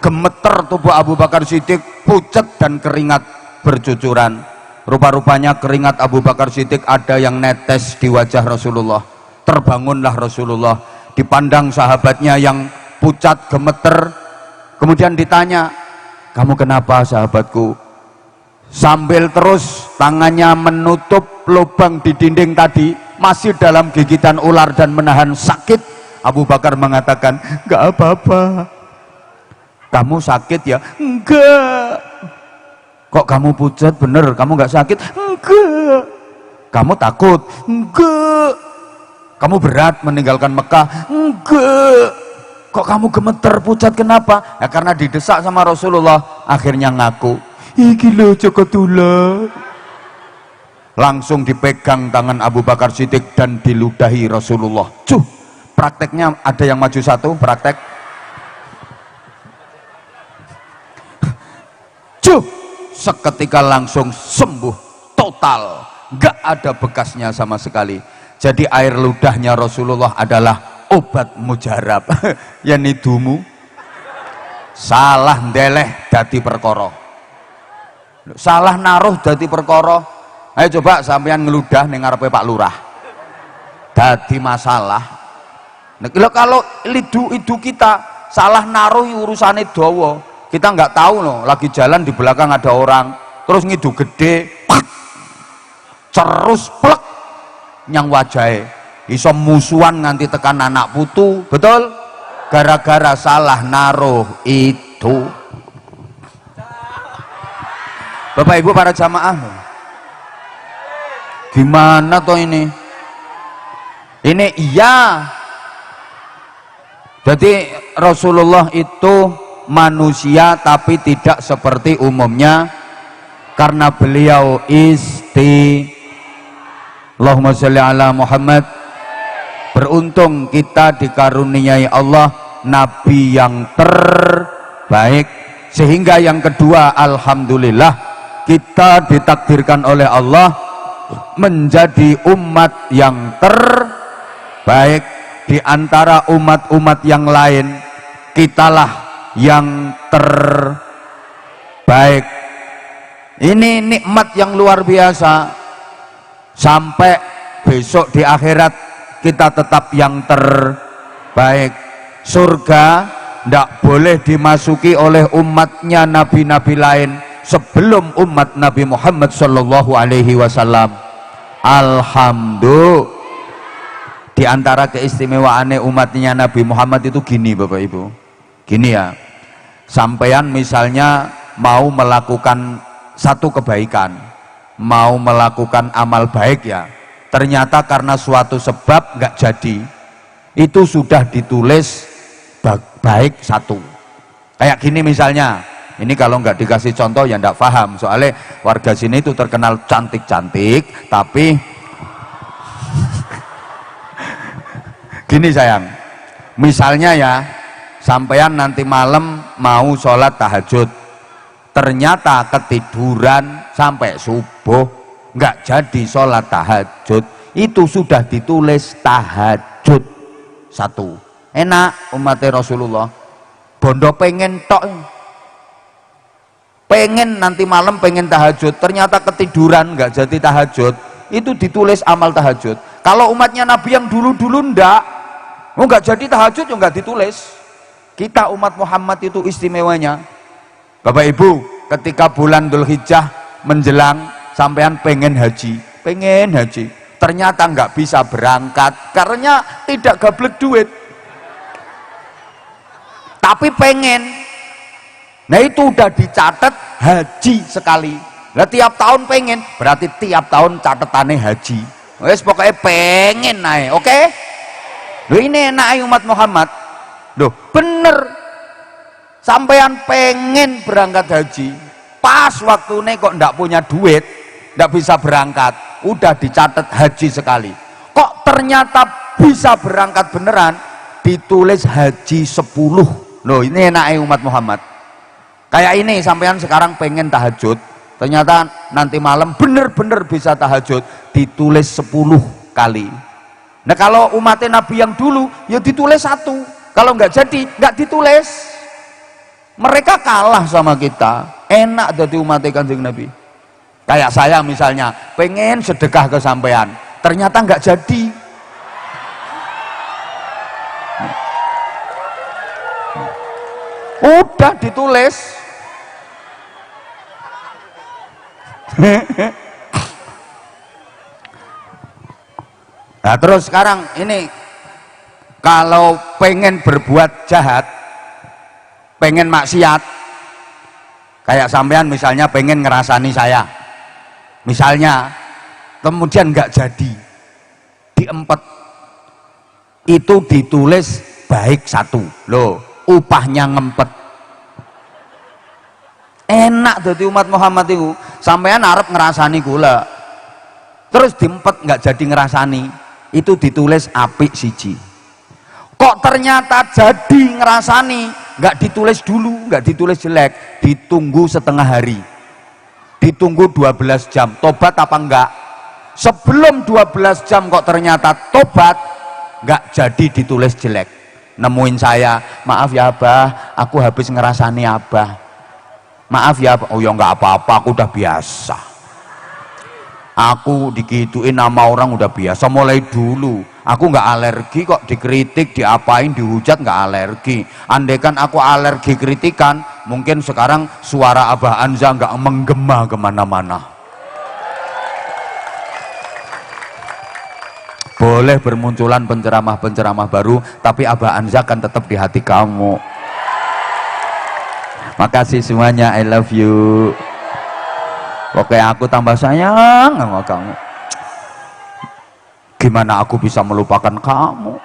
gemeter tubuh Abu Bakar Siddiq, pucat dan keringat bercucuran. rupa-rupanya keringat Abu Bakar Siddiq ada yang netes di wajah Rasulullah. Terbangunlah Rasulullah, dipandang sahabatnya yang pucat gemeter, kemudian ditanya, kamu kenapa sahabatku? Sambil terus tangannya menutup lubang di dinding tadi, masih dalam gigitan ular dan menahan sakit, Abu Bakar mengatakan, enggak apa-apa. Kamu sakit ya? Enggak. Kok kamu pucat? Bener, kamu enggak sakit? Enggak. Kamu takut? Enggak. Kamu berat meninggalkan Mekah? Enggak. Kok kamu gemeter pucat kenapa? Ya karena didesak sama Rasulullah, akhirnya ngaku, iki lho Joko Tula. Langsung dipegang tangan Abu Bakar Siddiq dan diludahi Rasulullah. Cuh, prakteknya ada yang maju satu, praktek. Cuh, seketika langsung sembuh total, gak ada bekasnya sama sekali. Jadi air ludahnya Rasulullah adalah obat mujarab. Ya nidumu salah ndeleh dadi perkara, salah naruh dadi perkara. Ayo coba sampean ngeludah ning ngarepe Pak Lurah dadi masalah. Nah, kalau lidu kita salah naruh urusane dawa, kita nggak tahu loh, lagi jalan di belakang ada orang terus ngidu gede cerus plek nyang wajahe, iso musuhan nganti tekan anak putu, betul? Gara-gara salah naruh itu. Bapak Ibu para jamaah, gimana toh ini? Ini iya. Jadi Rasulullah itu manusia tapi tidak seperti umumnya, karena beliau Allahumma sholli ala Muhammad. Beruntung kita dikaruniai Allah nabi yang terbaik, sehingga yang kedua alhamdulillah kita ditakdirkan oleh Allah menjadi umat yang terbaik di antara umat-umat yang lain. Kitalah yang terbaik. Ini nikmat yang luar biasa. Sampai besok di akhirat kita tetap yang terbaik. Surga tidak boleh dimasuki oleh umatnya nabi-nabi lain sebelum umat Nabi Muhammad Sallallahu Alaihi Wasallam. Alhamdulillah. Di antara keistimewaannya umatnya Nabi Muhammad itu gini Bapak Ibu, gini ya, sampean misalnya mau melakukan satu kebaikan, mau melakukan amal baik ya, ternyata karena suatu sebab nggak jadi, itu sudah ditulis baik satu. Kayak gini misalnya, ini kalau nggak dikasih contoh ya nggak paham, soalnya warga sini itu terkenal cantik-cantik, tapi gini sayang, misalnya ya, sampean nanti malam mau sholat tahajud, ternyata ketiduran sampai subuh nggak jadi sholat tahajud, itu sudah ditulis tahajud satu. Enak umatnya Rasulullah, bondo pengen tok, pengen nanti malam pengen tahajud, ternyata ketiduran nggak jadi tahajud, itu ditulis amal tahajud. Kalau umatnya Nabi yang dulu-dulu nggak jadi tahajud ya nggak ditulis. Kita umat Muhammad itu istimewanya Bapak Ibu, ketika bulan Dzulhijjah menjelang, sampean pengen haji, ternyata nggak bisa berangkat karena tidak gablek duit, tapi pengen. Nah itu udah dicatat haji sekali. Nah tiap tahun pengen, berarti tiap tahun catetannya haji. Wes pokoknya pengen naik, oke? Loh ini enak umat Muhammad. Loh bener. Sampean pengen berangkat haji, pas waktunya kok ndak punya duit, ndak bisa berangkat, udah dicatat haji sekali. Kok ternyata bisa berangkat beneran, ditulis haji 10. Loh ini enaknya umat Muhammad. Kayak ini, sampean sekarang pengen tahajud, ternyata nanti malam bener-bener bisa tahajud, ditulis 10 kali. Nah kalau umatnya Nabi yang dulu ya ditulis 1, kalau nggak jadi nggak ditulis. Mereka kalah sama kita, enak jadi umatnya Kanjeng Nabi. Kayak saya misalnya pengen sedekah ke sampean, ternyata nggak jadi. Udah ditulis. Nah terus sekarang ini kalau pengen berbuat jahat, pengen maksiat, kayak sampean misalnya pengen ngerasani saya, misalnya kemudian nggak jadi, diempet, itu ditulis baik satu loh, upahnya ngempet. Enak dari umat Muhammad itu, sampean arep ngerasani gula, terus diempet nggak jadi ngerasani, itu ditulis apik siji. Kok ternyata jadi ngerasani, nggak ditulis dulu, nggak ditulis jelek, ditunggu setengah hari, ditunggu 12 jam, tobat apa enggak? Sebelum 12 jam kok ternyata tobat, nggak jadi ditulis jelek. Nemuin saya, maaf ya Abah, aku habis ngerasani Abah. Maaf ya, oh ya nggak apa-apa, aku udah biasa. Aku digituin nama orang udah biasa mulai dulu. Aku nggak alergi kok dikritik, diapain, dihujat nggak alergi. Andaikan aku alergi kritikan, mungkin sekarang suara Abah Anza nggak menggema kemana-mana. Boleh bermunculan penceramah-penceramah baru, tapi Abah Anza kan tetap di hati kamu. Makasih semuanya, I love you. Oke, aku tambah sayang sama kamu. Gimana aku bisa melupakan kamu?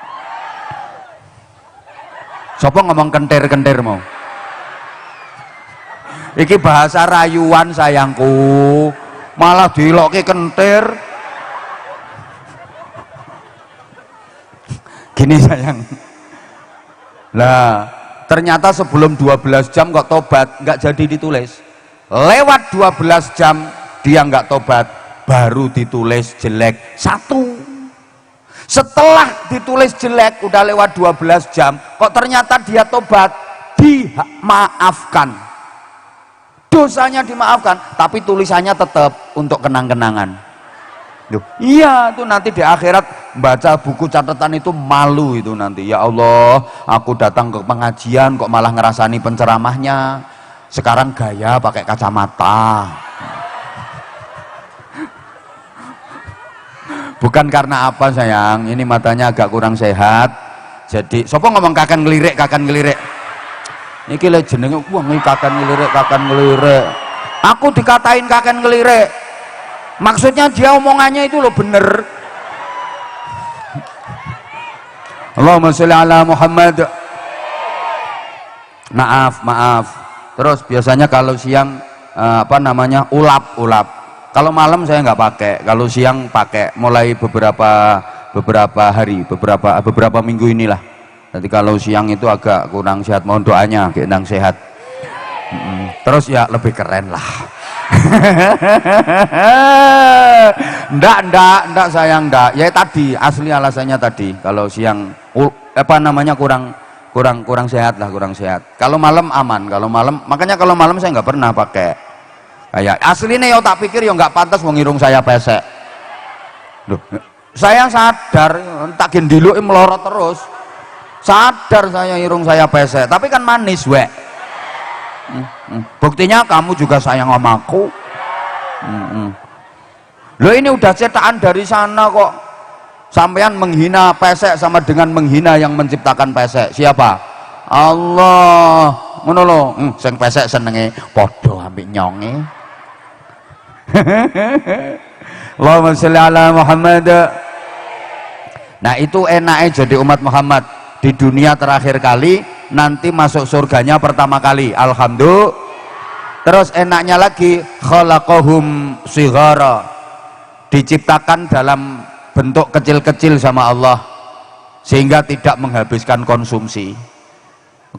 Sopo ngomong kentir-kentir mau? Iki bahasa rayuan sayangku, malah dilokke kentir. Gini sayang. Lah, ternyata sebelum 12 jam kok tobat, nggak jadi ditulis. Lewat 12 jam dia nggak tobat, baru ditulis jelek satu. Setelah ditulis jelek udah lewat 12 jam, kok ternyata dia tobat, dimaafkan, dosanya dimaafkan, tapi tulisannya tetap untuk kenang-kenangan. Iya, itu nanti di akhirat baca buku catatan itu malu itu nanti. Ya Allah, aku datang ke pengajian kok malah ngerasani penceramahnya, sekarang gaya pakai kacamata. Bukan karena apa sayang, ini matanya agak kurang sehat. Jadi, sopo ngomong kakan ngelirik, kakan ngelirik. Iki le jenenge wong iki kakan ngelirik, kakan ngelirik. Aku dikatain kakan ngelirik. Maksudnya dia omongannya itu loh bener. Allahumma sholli ala Muhammad. Maaf. Terus biasanya kalau siang ulap. Kalau malam saya nggak pakai, kalau siang pakai. Mulai beberapa hari, beberapa minggu inilah. Jadi kalau siang itu agak kurang sehat, mohon doanya gendang sehat. Terus ya lebih keren lah. Ndak sayang, ndak. Ya tadi asli alasannya tadi. Kalau siang kurang sehat lah, kurang sehat. Kalau malam aman, makanya kalau malam saya nggak pernah pakai. Kayak aslinya yo tak pikir yo nggak pantas wong irung saya pesek. Loh, saya sadar tak gendiluk melorot terus. Sadar saya irung saya pesek, tapi kan manis wek. Buktinya kamu juga sayang sama aku. Loh ini udah cetakan dari sana kok. Sampean menghina pesek sama dengan menghina yang menciptakan pesek. Siapa? Allah. Ngono lho, sing pesek senenge padha ambek nyonge. Allahumma sholli ala Muhammad. Nah itu enaknya jadi umat Muhammad di dunia terakhir kali, nanti masuk surganya pertama kali, alhamdulillah. Terus enaknya lagi khalaqahum shighara, diciptakan dalam bentuk kecil-kecil sama Allah sehingga tidak menghabiskan konsumsi,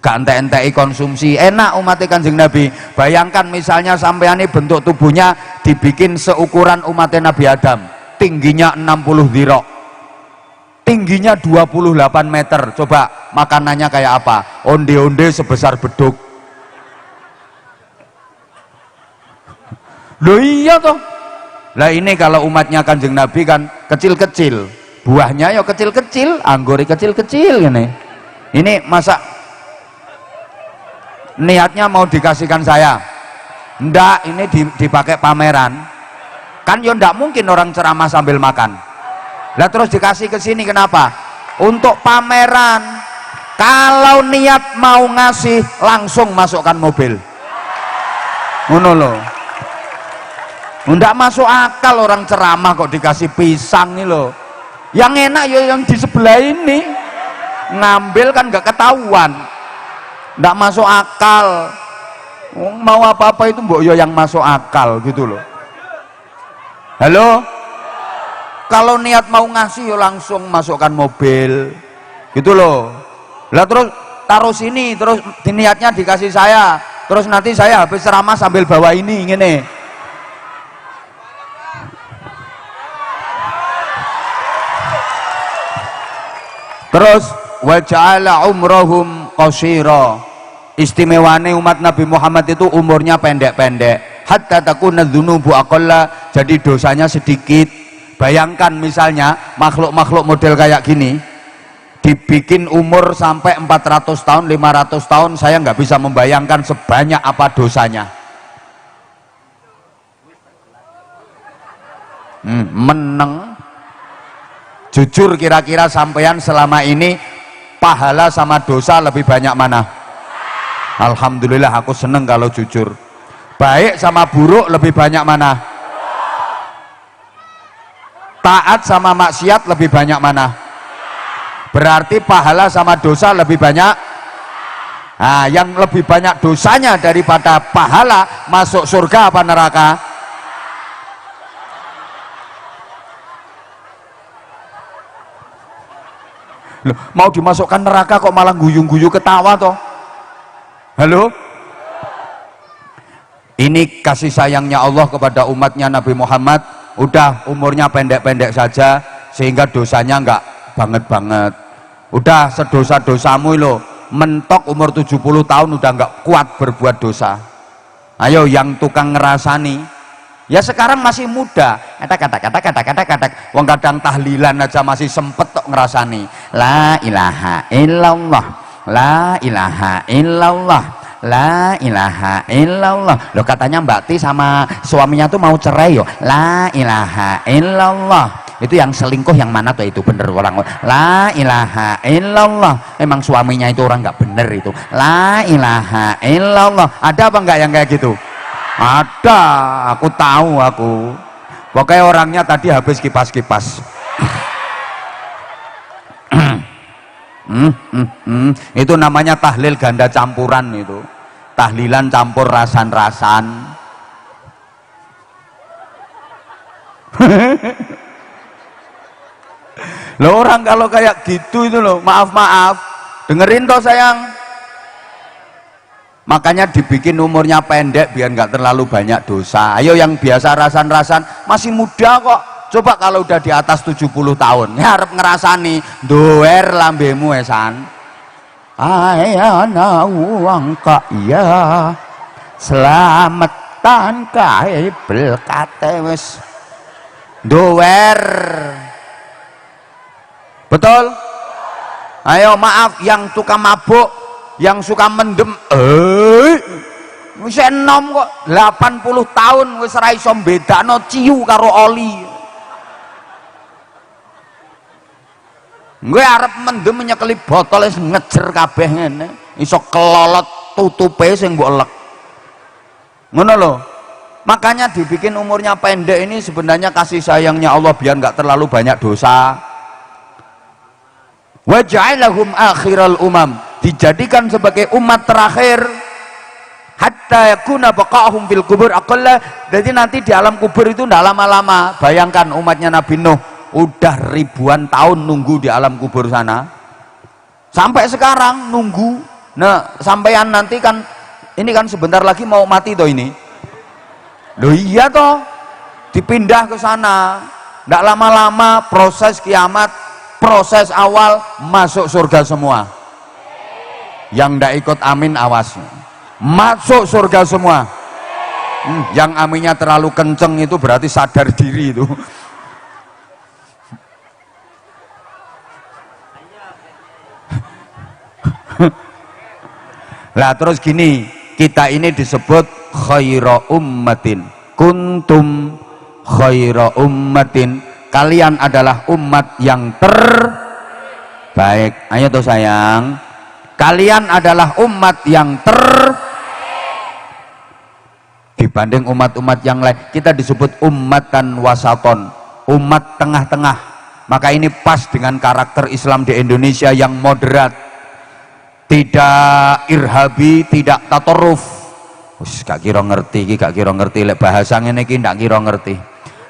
gak entek-enteki konsumsi. Enak umat Kanjeng Nabi. Bayangkan misalnya sampean ini bentuk tubuhnya dibikin seukuran umat Nabi Adam, tingginya 60 dhira', tingginya 28 meter. Coba makanannya kayak apa? Onde-onde sebesar beduk. Loh iya toh, Lah ini kalau umatnya Kanjeng Nabi kan kecil-kecil, buahnya ya kecil-kecil, anggore kecil-kecil gini. Ini masa niatnya mau dikasihkan saya? Ndak, ini dipakai pameran. Kan ya ndak mungkin orang ceramah sambil makan. Lah terus dikasih ke sini kenapa? Untuk pameran. Kalau niat mau ngasih langsung masukkan mobil. Ngono loh. Ndak masuk akal orang ceramah kok dikasih pisang nih loh. Yang enak ya yang di sebelah ini. Ngambil kan gak ketahuan. Ndak masuk akal. Mau apa-apa itu mbok yo yang masuk akal gitu loh. Halo? Kalau niat mau ngasih yo langsung masukkan mobil. Gitu loh. Lah terus taruh sini, terus niatnya dikasih saya. Terus nanti saya habis ceramah sambil bawa ini ngene. Terus wa ja'ala umrahum qashira. Istimewane umat Nabi Muhammad itu umurnya pendek-pendek. Hatta takuna dzunubu aqalla, jadi dosanya sedikit. Bayangkan misalnya makhluk-makhluk model kayak gini dibikin umur sampai 400 tahun, 500 tahun, saya nggak bisa membayangkan sebanyak apa dosanya. Meneng. Jujur kira-kira sampean selama ini pahala sama dosa lebih banyak mana? Alhamdulillah aku seneng kalau jujur. Baik sama buruk lebih banyak mana? Taat sama maksiat lebih banyak mana? Berarti pahala sama dosa lebih banyak. Nah, yang lebih banyak dosanya daripada pahala masuk surga apa neraka? Loh, mau dimasukkan neraka kok malah guyu-guyu ketawa toh? Halo? Ini kasih sayangnya Allah kepada umatnya Nabi Muhammad. Udah umurnya pendek-pendek saja sehingga dosanya enggak banget-banget. Udah sedosa-dosamu lo mentok umur 70 tahun udah enggak kuat berbuat dosa. Ayo yang tukang ngerasani, ya sekarang masih muda, kata wong kadang tahlilan aja masih sempet tok ngerasani la ilaha illallah, la ilaha illallah, la ilaha illallah. Loh katanya Mbak Ti sama suaminya tuh mau cerai yo, la ilaha illallah. Itu yang selingkuh yang mana tuh itu bener orang la ilaha illallah. Emang suaminya itu orang nggak bener itu, la ilaha illallah. Ada apa enggak yang kayak gitu? Ada, aku tahu aku. Pokoknya orangnya tadi habis kipas-kipas. Itu namanya tahlil ganda campuran itu. Tahlilan campur rasan-rasan. Loh orang kalau kayak gitu itu loh, maaf dengerin toh sayang. Makanya dibikin umurnya pendek biar nggak terlalu banyak dosa. Ayo yang biasa rasan-rasan masih muda kok. Coba kalau udah di atas 70 tahun ya harap ngerasani doer lambemu esan. Ayana uang kaya selamatan kae belkate wis doer. Betul? Ayo maaf yang suka mabuk, yang suka mendem, wis enom kok 80 tahun wis ora iso mbedakno ciu karo oli. Gue arep mendem nyekeli botol wis ngejer kabeh ngene, iso kelolot tutupe sing mbok elek. Ngono lho. Makanya dibikin umurnya pendek ini sebenarnya kasih sayangnya Allah biar nggak terlalu banyak dosa. Wa ja'alahum akhiral umam, dijadikan sebagai umat terakhir hatta yakuna baqa'hum fil kubur aqalla. Jadi nanti di alam kubur itu tidak lama-lama. Bayangkan umatnya Nabi Nuh udah ribuan tahun nunggu di alam kubur sana sampai sekarang nunggu. Nah sampean nanti kan ini kan sebentar lagi mau mati toh ini. Loh iya toh, dipindah ke sana tidak lama-lama proses kiamat. Proses awal masuk surga semua. Yang ndak ikut amin awas. Masuk surga semua. Yang aminnya terlalu kenceng itu berarti sadar diri itu. Lah terus gini, kita ini disebut khaira ummatin, kuntum khaira ummatin, kalian adalah umat yang terbaik. Ayo tuh sayang, kalian adalah umat yang dibanding umat-umat yang lain. Kita disebut ummatan wasaton, umat tengah-tengah. Maka ini pas dengan karakter Islam di Indonesia yang moderat, tidak irhabi, tidak tatoruf. Gak kira ngerti iki, gak kira ngerti lek bahasa ngene iki, ndak kira ngerti.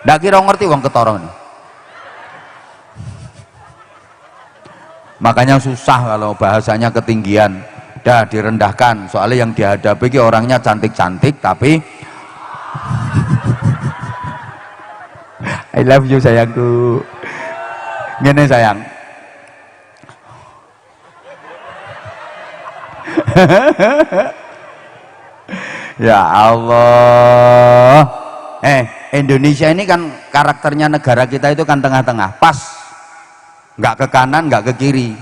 Ndak kira ngerti wong ketara ini. Makanya susah kalau bahasanya ketinggian, dah direndahkan. Soalnya yang dihadapi iki orangnya cantik-cantik tapi I love you sayangku. Ngene sayang. Ya Allah. Indonesia ini kan karakternya negara kita itu kan tengah-tengah, pas, nggak ke kanan nggak ke kiri.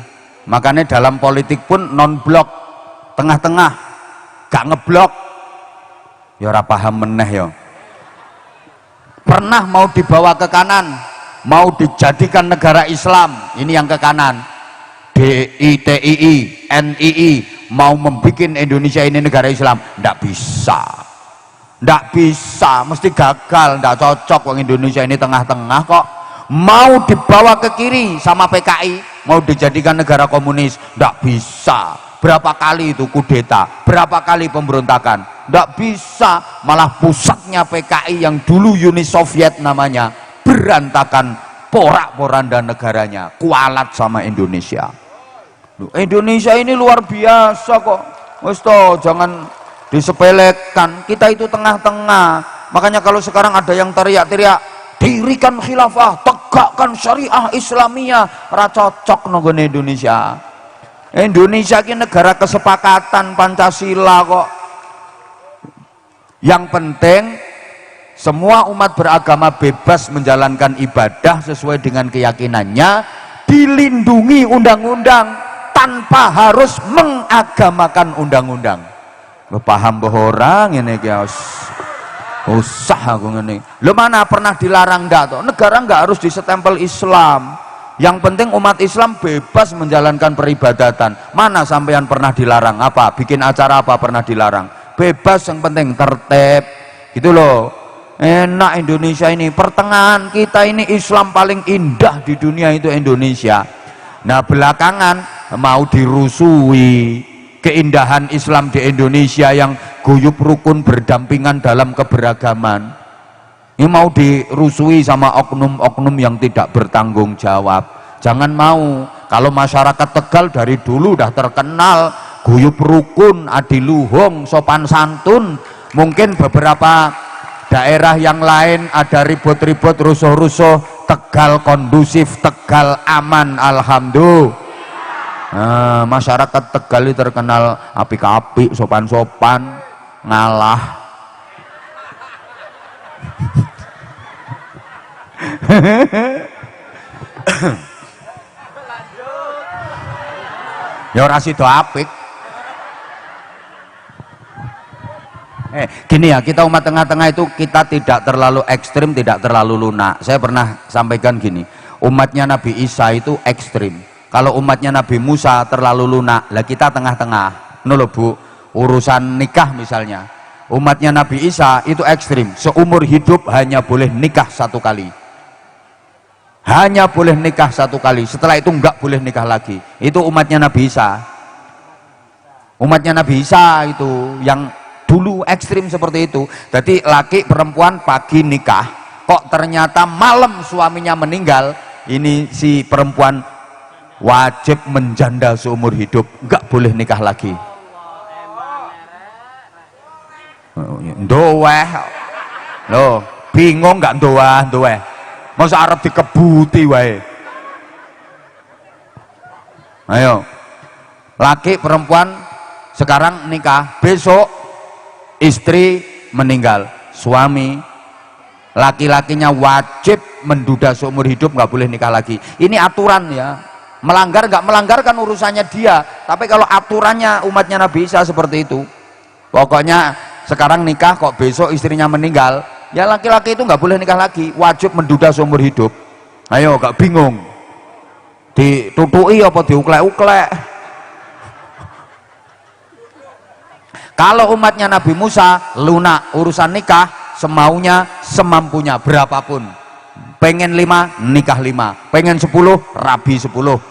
Makanya dalam politik pun non blok, tengah-tengah, gak ngeblok. Ya ora paham meneh ya. Pernah mau dibawa ke kanan, mau dijadikan negara Islam, ini yang ke kanan, DITII, NII, mau membuat Indonesia ini negara Islam, ndak bisa, mesti gagal, ndak cocok. Wong Indonesia ini tengah-tengah kok. Mau dibawa ke kiri sama PKI, mau dijadikan negara komunis, ndak bisa. Berapa kali itu kudeta, berapa kali pemberontakan, ndak bisa. Malah pusatnya PKI yang dulu Uni Soviet namanya, berantakan, porak-poranda negaranya, kualat sama Indonesia. Indonesia ini luar biasa kok. Wes toh, jangan disepelekan. Kita itu tengah-tengah. Makanya kalau sekarang ada yang teriak-teriak, dirikan khilafah, tegakkan syariah Islamiyah, ora cocok nonggone Indonesia. Indonesia ini negara kesepakatan Pancasila kok. Yang penting semua umat beragama bebas menjalankan ibadah sesuai dengan keyakinannya, dilindungi undang-undang tanpa harus mengagamakan undang-undang. Paham bahwa orang ini guys, usah aku ngene. Lo mana pernah dilarang ndak toh? Negara nggak harus disetempel Islam. Yang penting umat Islam bebas menjalankan peribadatan. Mana sampean pernah dilarang? Apa? Bikin acara apa pernah dilarang? Bebas, yang penting tertib. Gitu loh. Enak Indonesia ini, pertengahan kita ini Islam paling indah di dunia itu Indonesia. Nah belakangan mau dirusui keindahan Islam di Indonesia yang guyub rukun berdampingan dalam keberagaman. Ini mau dirusui sama oknum-oknum yang tidak bertanggung jawab. Jangan mau. Kalau masyarakat Tegal dari dulu udah terkenal guyub rukun, adiluhung, sopan santun. Mungkin beberapa daerah yang lain ada ribut-ribut, rusuh-rusuh. Tegal kondusif, Tegal aman, alhamdulillah. Nah, masyarakat Tegal itu terkenal apik-apik, sopan-sopan, ngalah. Ya ora sida apik. Gini ya, kita umat tengah-tengah itu kita tidak terlalu ekstrim, tidak terlalu lunak. Saya pernah sampaikan gini, umatnya Nabi Isa itu ekstrim. Kalau umatnya Nabi Musa terlalu lunak, lah kita tengah-tengah. Nono Bu, urusan nikah misalnya, umatnya Nabi Isa itu ekstrim. Seumur hidup hanya boleh nikah 1 kali. Hanya boleh nikah 1 kali. Setelah itu enggak boleh nikah lagi. Itu umatnya Nabi Isa. Umatnya Nabi Isa itu yang dulu ekstrim seperti itu. Jadi laki perempuan pagi nikah, kok ternyata malam suaminya meninggal, ini si perempuan wajib menjanda seumur hidup, nggak boleh nikah lagi. Ndoeh loh, bingung nggak ndoeh masa arep dikebuti wae. Ayo, laki perempuan sekarang nikah, besok istri meninggal, suami, laki-lakinya wajib menduda seumur hidup, nggak boleh nikah lagi. Ini aturan ya, melanggar nggak melanggar kan urusannya dia, tapi kalau aturannya umatnya Nabi Isa seperti itu, pokoknya sekarang nikah kok besok istrinya meninggal, ya laki-laki itu nggak boleh nikah lagi, wajib menduda seumur hidup. Ayo, gak bingung, ditutui apa diuklek-uklek. Kalau umatnya Nabi Musa lunak urusan nikah, semaunya semampunya, berapapun. Pengen 5 nikah 5, pengen 10 rabi 10,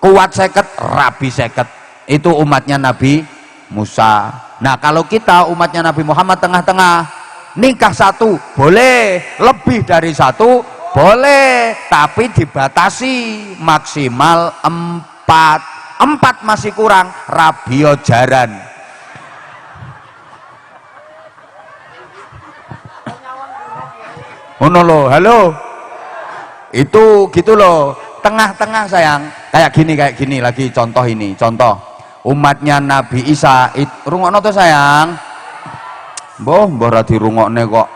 kuat 50 rabi 50. Itu umatnya Nabi Musa. Nah kalau kita umatnya Nabi Muhammad tengah-tengah, nikah 1 boleh, lebih dari 1 boleh, tapi dibatasi maksimal 4 masih kurang, rabio jaran. Oh no lo, halo, itu gitu loh, tengah-tengah sayang, kayak gini lagi contoh ini, contoh umatnya Nabi Isa, rungokno tuh sayang, boh ra dirungokne kok.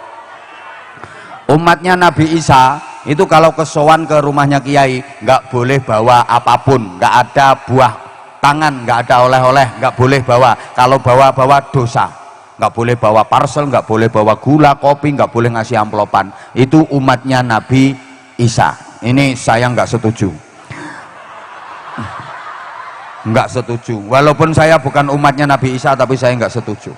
Umatnya Nabi Isa itu kalau kesowan ke rumahnya kiai nggak boleh bawa apapun, nggak ada buah tangan, nggak ada oleh-oleh, nggak boleh bawa. Kalau bawa dosa. Nggak boleh bawa parcel, nggak boleh bawa gula, kopi, nggak boleh ngasih amplopan. Itu umatnya Nabi Isa. Ini saya nggak setuju, nggak setuju. Walaupun saya bukan umatnya Nabi Isa, tapi saya nggak setuju.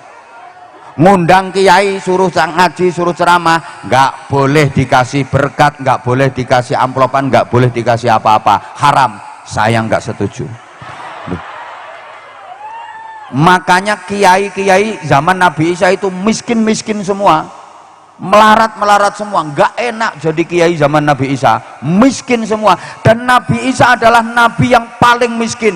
Ngundang kiai, suruh ngaji, suruh ceramah, nggak boleh dikasih berkat, nggak boleh dikasih amplopan, nggak boleh dikasih apa-apa, haram. Saya nggak setuju. Makanya kiai-kiai zaman Nabi Isa itu miskin-miskin semua, melarat-melarat semua, nggak enak jadi kiai zaman Nabi Isa, miskin semua. Dan Nabi Isa adalah nabi yang paling miskin,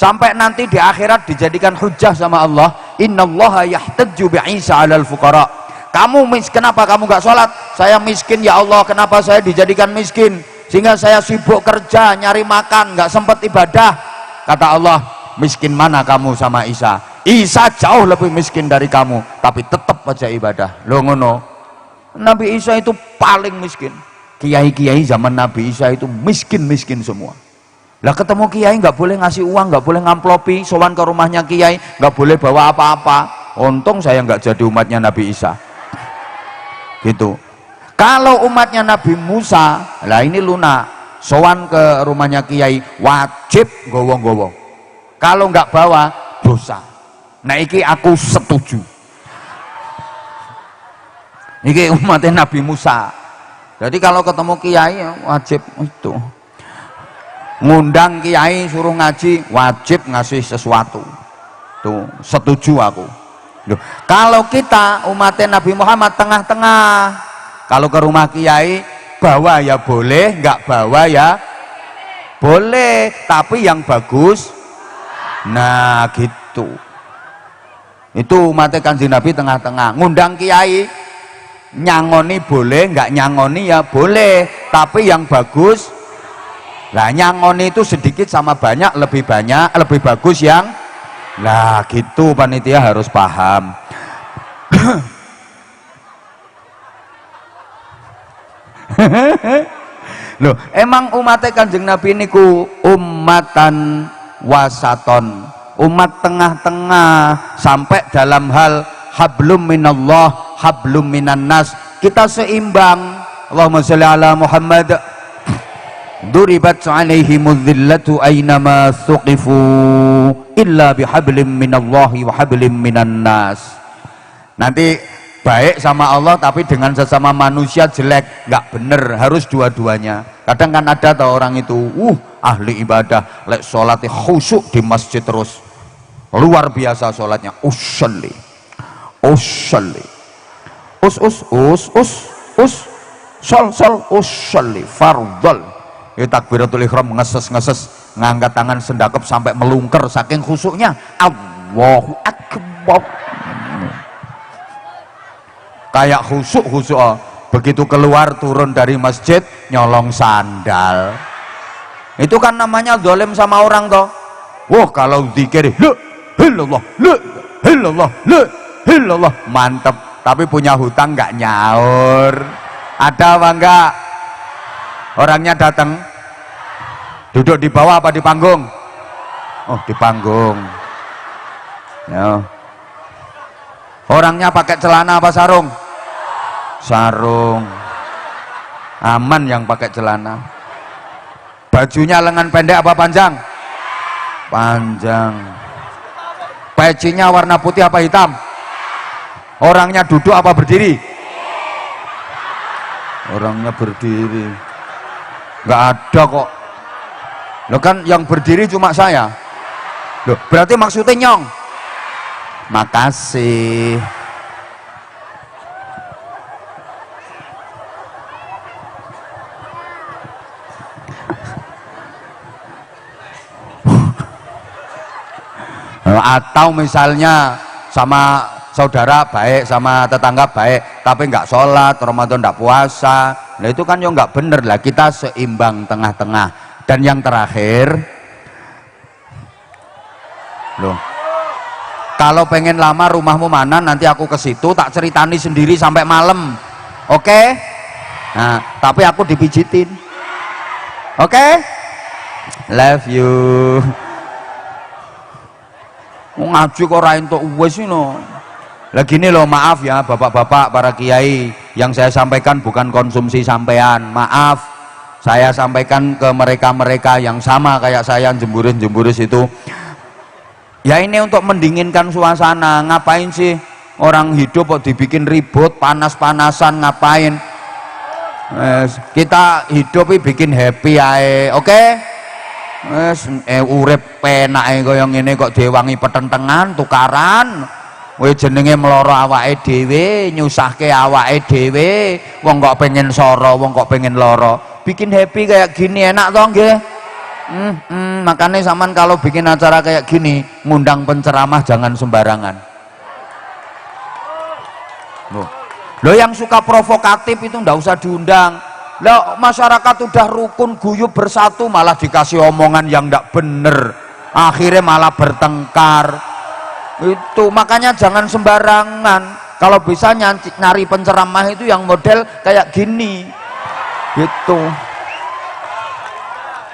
sampai nanti di akhirat dijadikan hujjah sama Allah, innallaha yahtaju bi Isa 'alal fuqara. Kamu kenapa kamu nggak sholat? Saya miskin ya Allah, kenapa saya dijadikan miskin? Sehingga saya sibuk kerja nyari makan, nggak sempat ibadah. Kata Allah, miskin mana kamu sama Isa? Isa jauh lebih miskin dari kamu, tapi tetap aja ibadah. Lo ngono, Nabi Isa itu paling miskin. Kiai-kiai zaman Nabi Isa itu miskin-miskin semua. Lah ketemu kiai nggak boleh ngasih uang, nggak boleh ngamplopi, sowan ke rumahnya kiai nggak boleh bawa apa-apa. Untung saya nggak jadi umatnya Nabi Isa. Gitu. Kalau umatnya Nabi Musa, lah ini lunak, sowan ke rumahnya kiai wajib gowo-gowo. Kalau nggak bawa dosa. Nah iki aku setuju. Iki umatnya Nabi Musa. Jadi kalau ketemu kiai wajib itu. Ngundang kiai suruh ngaji wajib ngasih sesuatu. Tuh setuju aku. Loh, kalau kita umatnya Nabi Muhammad tengah-tengah, kalau ke rumah kiai bawa ya boleh, nggak bawa ya boleh, tapi yang bagus. Nah gitu, itu umatnya Kanjeng Nabi tengah-tengah. Ngundang kiai nyangoni boleh, nggak nyangoni ya boleh, tapi yang bagus. Lah nyangoni itu sedikit sama banyak, lebih bagus yang, lah gitu panitia harus paham. Loh, emang umatnya Kanjeng Nabi niku ummatan wasaton, umat tengah-tengah, sampai dalam hal hablum minallah hablum minan nas, kita seimbang. Allahumma sholli ala Muhammad. Duribat alaihimudz zillatu aynama thuqifu illa bihablim minallahi wa hablim minan nas. Nanti baik sama Allah tapi dengan sesama manusia jelek, nggak bener, harus dua-duanya. Kadang kan ada tau orang itu ahli ibadah, lek sholatnya khusyuk di masjid terus, luar biasa sholatnya, usolli sol usolli fardol, takbiratul ihram ngeses ngangkat tangan sendakep sampai melungker saking khusyuknya, Allahu akbar, kayak khusyuk. Begitu keluar turun dari masjid nyolong sandal, itu kan namanya zalim sama orang toh. Wah kalau zikir la ilallah mantep. tapi punya hutang nggak nyaur. Ada apa enggak? Orangnya datang, duduk di bawah apa di panggung? Oh, di panggung. Ya. Orangnya pakai celana apa sarung? Sarung. Aman yang pakai celana. Bajunya lengan pendek apa panjang? Panjang. Pecinya warna putih apa hitam? Orangnya duduk apa berdiri? Orangnya berdiri. Nggak ada kok. Loh kan yang berdiri cuma saya. Loh, berarti maksudnya nyong. Makasih. Atau misalnya sama saudara baik, sama tetangga baik, tapi nggak sholat, Ramadan nggak puasa, nah itu kan yang nggak bener lah. Kita seimbang tengah-tengah. Dan yang terakhir, loh, kalau pengen lama rumahmu mana, nanti aku ke situ tak ceritani sendiri sampai malam, oke? Nah, tapi aku dipijitin, oke? Love you. Ngaji kok ora entuk wis no. Lah gini loh, maaf ya bapak-bapak para kiai, yang saya sampaikan bukan konsumsi sampean. Maaf, saya sampaikan ke mereka-mereka yang sama kayak saya, jemburis-jemburis itu. Ya ini untuk mendinginkan suasana. Ngapain sih orang hidup kok dibikin ribut, panas-panasan, ngapain? Kita hidup bikin happy ae, oke? Urip penake kaya ngene kok diwangi petentengan, tukaran. Kowe jenenge mloro awake dhewe, nyusahke awake dhewe. Wong kok pengen soro, wong kok pengen loro. Bikin happy kayak gini enak toh nggih? Makanya sampean kalau bikin acara kayak gini, ngundang penceramah jangan sembarangan. Loh yang suka provokatif itu ndak usah diundang. Lah masyarakat udah rukun guyub bersatu malah dikasih omongan yang ndak bener, akhirnya malah bertengkar. Itu makanya jangan sembarangan. Kalau bisa nyari penceramah itu yang model kayak gini gitu.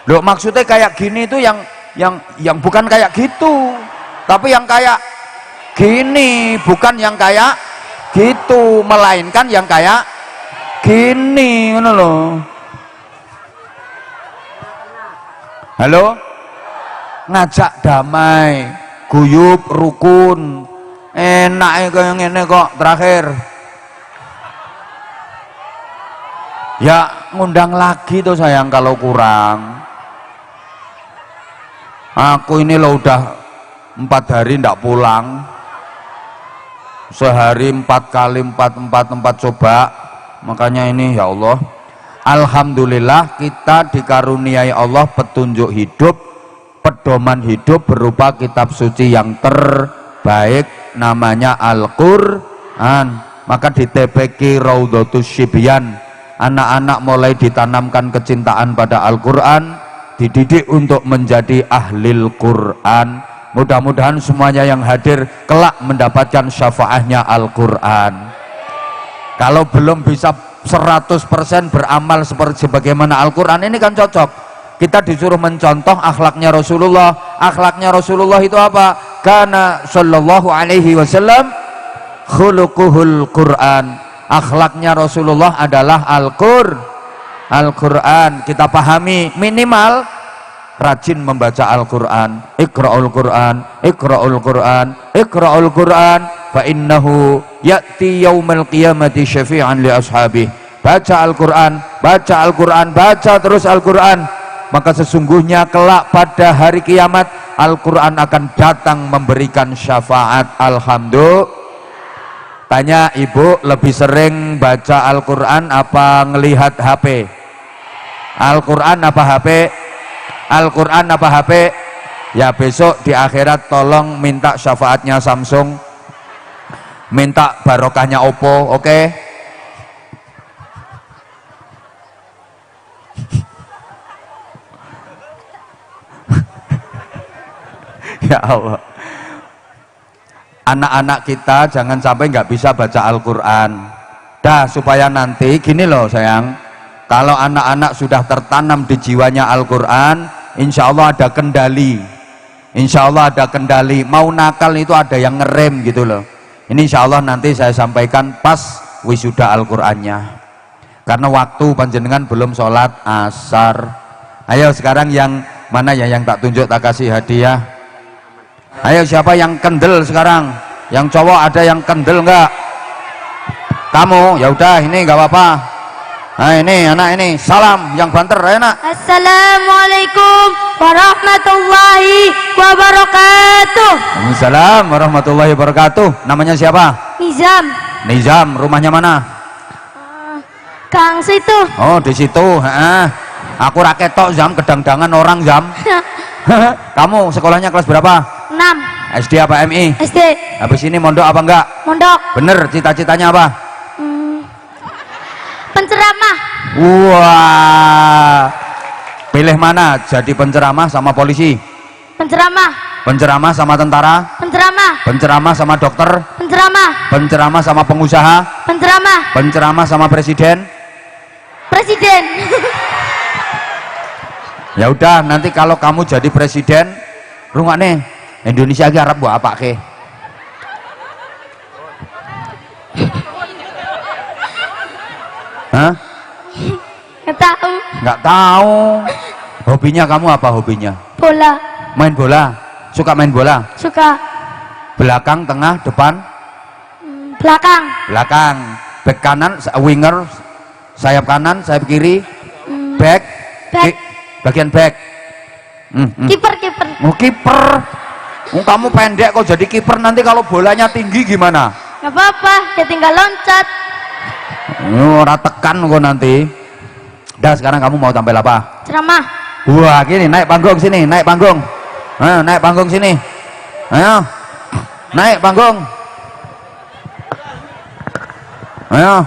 Loh maksudnya kayak gini itu yang bukan kayak gitu, tapi yang kayak gini, bukan yang kayak gitu, melainkan yang kayak gini, ngono loh. Halo? Ngajak damai, guyub, rukun. Enak kaya ngene kok terakhir. Ya ngundang lagi tuh sayang kalau kurang. Aku ini loh udah 4 hari ndak pulang. Sehari 4 kali 4 coba. Makanya ini ya Allah, alhamdulillah kita dikaruniai Allah petunjuk hidup, pedoman hidup berupa kitab suci yang terbaik, namanya Al-Quran. Maka di TPQ Raudhatus Syibyan, anak-anak mulai ditanamkan kecintaan pada Al-Quran, dididik untuk menjadi ahlil Quran. Mudah-mudahan semuanya yang hadir kelak mendapatkan syafaatnya Al-Quran. Kalau belum bisa 100% beramal seperti sebagaimana Al-Quran, ini kan cocok. Kita disuruh mencontoh akhlaknya Rasulullah. Akhlaknya Rasulullah itu apa? Kana sallallahu alaihi wasallam khuluquhul Quran. Akhlaknya Rasulullah adalah Al-Quran. Kita pahami, minimal rajin membaca Al-Quran. Iqra'ul Quran, Iqra'ul Quran, Iqra'ul Quran, fa innahu ya'ti yaumal qiyamati syafi'an li ashabih. Baca Al-Quran, baca Al-Quran, baca terus Al-Quran, maka sesungguhnya kelak pada hari kiamat Al-Quran akan datang memberikan syafaat. Alhamdulillah. Tanya ibu, lebih sering baca Al-Quran apa ngelihat HP? Al-Quran apa HP? Al-Quran apa HP? Ya besok di akhirat tolong minta syafaatnya Samsung, minta barokahnya Oppo, oke? Ya Allah. anak-anak kita jangan sampai nggak bisa baca Al-Quran. Dah, supaya nanti gini loh sayang, kalau anak-anak sudah tertanam di jiwanya Al-Quran, insya Allah ada kendali, insya Allah ada kendali. Mau nakal itu ada yang ngerem gitu loh. Ini insya Allah nanti saya sampaikan pas wisuda Al-Qurannya, karena waktu panjenengan belum sholat asar. Ayo sekarang yang mana ya yang tak tunjuk, tak kasih hadiah. Ayo siapa yang kendel sekarang? Yang cowok ada yang kendel enggak? Kamu, ya udah ini enggak apa-apa. Nah ini anak ini, salam yang banter, ayo nak. Assalamualaikum warahmatullahi wabarakatuh. Waalaikumsalam warahmatullahi wabarakatuh. Namanya siapa? Nizam. Nizam, rumahnya mana? Kang situ. Oh di situ. Aku raketok Zam, kedang-dangan orang Zam. Kamu sekolahnya kelas berapa? 6. SD apa MI? SD. Habis ini mondok apa enggak? Mondok. Bener, cita-citanya apa? Penceramah. Wah, pilih mana? Jadi penceramah sama polisi? Penceramah. Penceramah sama tentara? Penceramah. Penceramah sama dokter? Penceramah. Penceramah sama pengusaha? Penceramah. Penceramah sama presiden? Presiden. Ya udah, nanti kalau kamu jadi presiden, rumah nih Indonesia lagi Arab buat apa ke? Hah? Nggak tahu. Nggak tahu. Hobinya kamu apa hobinya? Bola. Main bola. Suka main bola? Suka. Belakang, tengah, depan? Belakang. Belakang. Back kanan, winger, sayap kanan, sayap kiri, back, Back. bagian back. Kiper, kiper. Oh kiper. Kamu pendek kok jadi kiper, nanti kalau bolanya tinggi gimana? Nggak apa-apa, ya tinggal loncat. Ora tekan kok nanti. Dah sekarang kamu mau tampil apa? Ceramah. Wah gini, naik panggung sini, naik panggung. Ayo, naik panggung sini. Ayo, naik panggung. Ayo,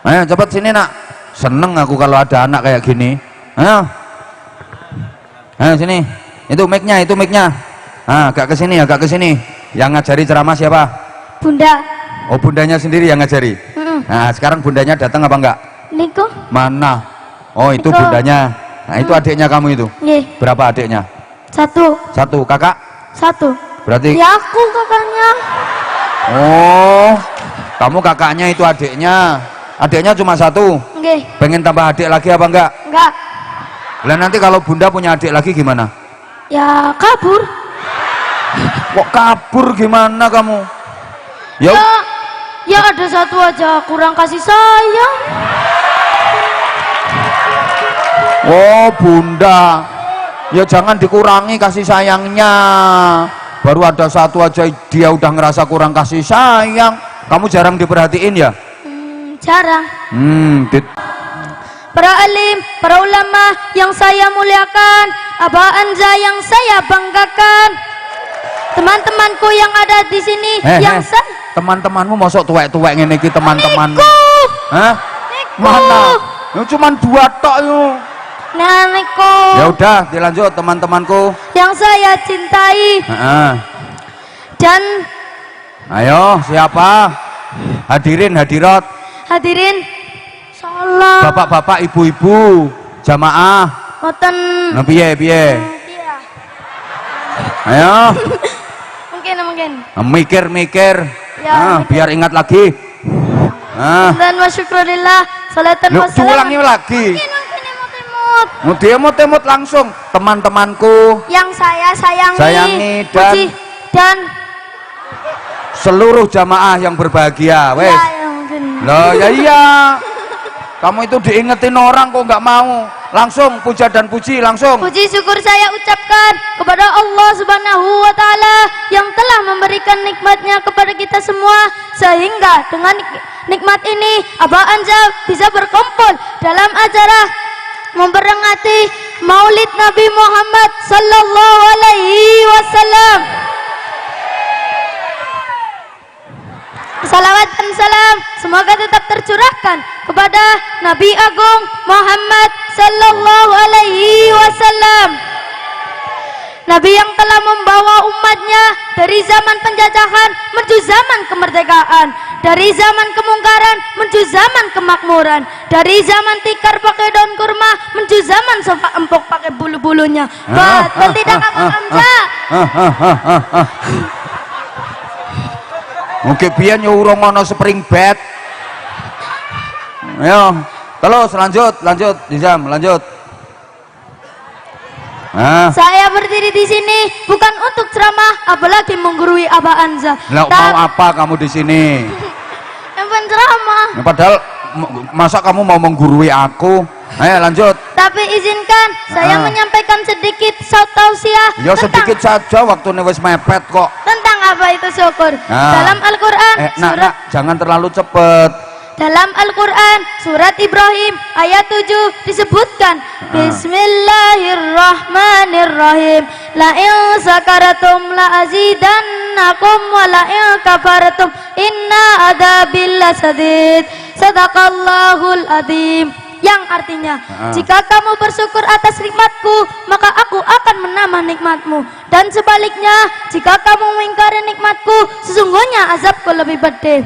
ayo cepet sini nak. Seneng aku kalau ada anak kayak gini. Ayo, ayo sini. Itu mic-nya, itu mic-nya. Ah, agak ke sini, agak ke sini. Yang ngajari ceramah siapa? Bunda. Oh, bundanya sendiri yang ngajari. Nah, sekarang bundanya datang apa enggak? Niko. Mana? Oh, itu Niko. bundanya. Nah, itu adiknya kamu itu. Nggih. Berapa adiknya? 1. Satu. Kakak? 1. Berarti Ya aku kakaknya. oh, kamu kakaknya, itu adiknya. Adiknya cuma 1. Nggih. Pengen tambah adik lagi apa enggak? Enggak. Lah nanti kalau bunda punya adik lagi gimana? Ya kabur. Kok kabur gimana kamu? Ya, Ya ada 1 aja kurang kasih sayang. oh bunda, ya jangan dikurangi kasih sayangnya. Baru ada 1 aja dia udah ngerasa kurang kasih sayang. Kamu jarang diperhatiin ya? Jarang. Para alim, para ulama yang saya muliakan, Abah Anja yang saya banggakan, teman-temanku yang ada di sini, teman-temanmu mosok tuwek-tuwek ngene iki teman-teman. Hah? Niku. Mana? Ya cuman 2 tok yo. Nah, Niku. Ya udah, dilanjut teman-temanku. Yang saya cintai. Dan ayo, siapa? Hadirin, hadirat. hadirin salam. Bapak-bapak, ibu-ibu, jamaah. Ngoten. Nah, piye? Iya. Ayo. Mungkin. Mikir-mikir. Ya, mikir. Biar ingat lagi. Dan wa syukurillah, salatan wa salam. Diulangi lagi. Mungkin Emot langsung. Teman-temanku yang saya sayangi, sayangi puji, dan seluruh jamaah yang berbahagia. Wes. ya mungkin. Loh, ya iya. Kamu itu diingetin orang kok nggak mau. Langsung puja dan puji langsung. Puji syukur saya ucapkan kepada Allah Subhanahu wa taala yang telah memberikan nikmatnya kepada kita semua, sehingga dengan nikmat ini Abah Anja bisa berkumpul dalam acara memperingati Maulid Nabi Muhammad sallallahu alaihi wasallam. Salawat dan salam semoga tetap tercurahkan kepada Nabi Agung Muhammad sallallahu alaihi wasallam. Nabi yang telah membawa umatnya dari zaman penjajahan menuju zaman kemerdekaan, dari zaman kemungkaran menuju zaman kemakmuran, dari zaman tikar pakai daun kurma menuju zaman sofa empuk pakai bulu-bulunya. Betul tidak Kakak Hamzah? Mungkin biar nyurung ono spring bed. Ayo, terus lanjut, Nizam, lanjut. Saya berdiri di sini bukan untuk ceramah, apalagi menggurui Abah Anza. Lah mau apa kamu di sini? Bukan ceramah. Nah, padahal masa kamu mau menggurui aku? Ayo lanjut. Tapi izinkan saya menyampaikan sedikit tausiah. Ya sedikit saja, waktunya wis mepet kok. Tentang apa itu syukur? Dalam Al-Quran surat jangan terlalu cepet. Dalam Al-Quran surat Ibrahim ayat 7 disebutkan Bismillahirrahmanirrahim, la in sakaratum la azidannakum wa la in kafartum inna adabil lasadid. Sadaqallahul adzim. Yang artinya, jika kamu bersyukur atas nikmatku, maka aku akan menambah nikmatmu. Dan sebaliknya, jika kamu mengingkari nikmatku, sesungguhnya azabku lebih pedih.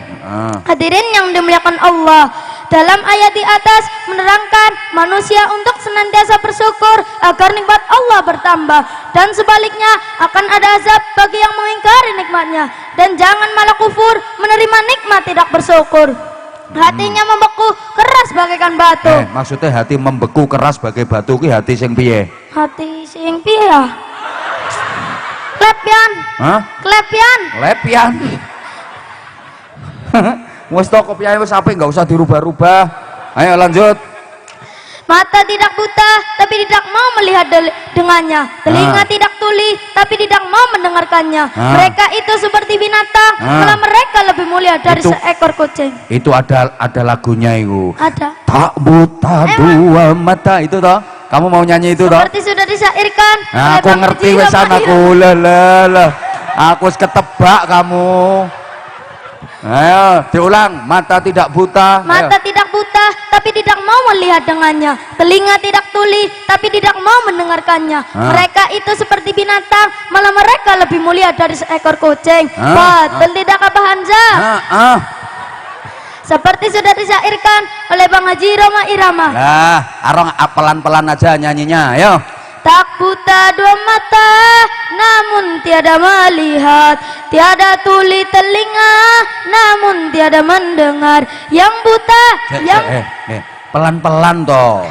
Hadirin yang dimuliakan Allah, dalam ayat di atas menerangkan manusia untuk senantiasa bersyukur agar nikmat Allah bertambah. Dan sebaliknya, akan ada azab bagi yang mengingkari nikmatnya. Dan jangan malah kufur menerima nikmat tidak bersyukur. Hatinya membeku keras bagaikan batu. Maksudnya hati membeku keras bagai batu ki hati sing piye? Hati sing piye ya? Klepian. Klepian. Klepian. Wes to kopiahe wis apik, enggak usah dirubah-rubah. Ayo lanjut. Mata tidak buta tapi tidak mau melihat dengannya, telinga tidak tuli tapi tidak mau mendengarkannya. Mereka itu seperti binatang, malah mereka lebih mulia dari seekor kucing. Itu ada lagunya itu. Ada. Tak buta dua mata itu toh. Kamu mau nyanyi itu toh? Seperti sudah disairkan. Aku ngerti wesan aku. Lah. Aku wis ketebak kamu. Ayo diulang. Mata tidak buta. Mata tidak buta tapi tidak mau melihat dengannya, telinga tidak tuli tapi tidak mau mendengarkannya. Mereka itu seperti binatang, malah mereka lebih mulia dari seekor kucing. Betul tidak Abah Hamzah? Seperti sudah disairkan oleh Bang Haji Roma Irama. Lah arong pelan-pelan aja nyanyinya. Ayo. Tak buta dua mata namun tiada melihat, tiada tuli telinga namun tiada mendengar. Yang buta pelan-pelan toh.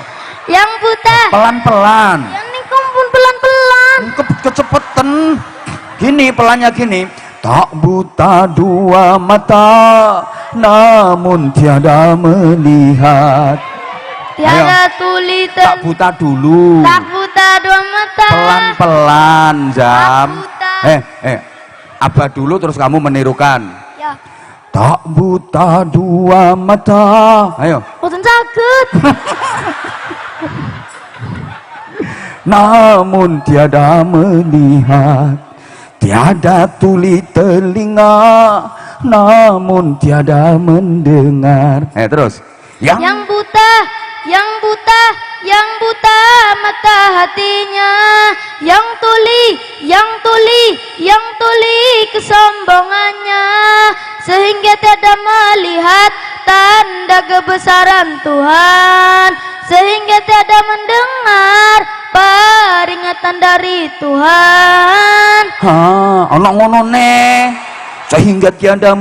Yang buta pelan-pelan. Yang ini pun pelan-pelan. Kecepetan. Gini pelannya gini. Tak buta dua mata namun tiada melihat. Tiada tuli tak buta dulu. Tak buta dua mata. Pelan-pelan Jam. Abah dulu terus kamu menirukan. Ya. Tak buta dua mata. Ayo. Boten saged. Namun tiada melihat, tiada tuli telinga, namun tiada mendengar. Terus. Yang buta mata hatinya, yang tuli kesombongannya, sehingga tiada melihat tanda kebesaran Tuhan, sehingga tiada mendengar peringatan dari Tuhan. Ono ngono ne, sehingga tiada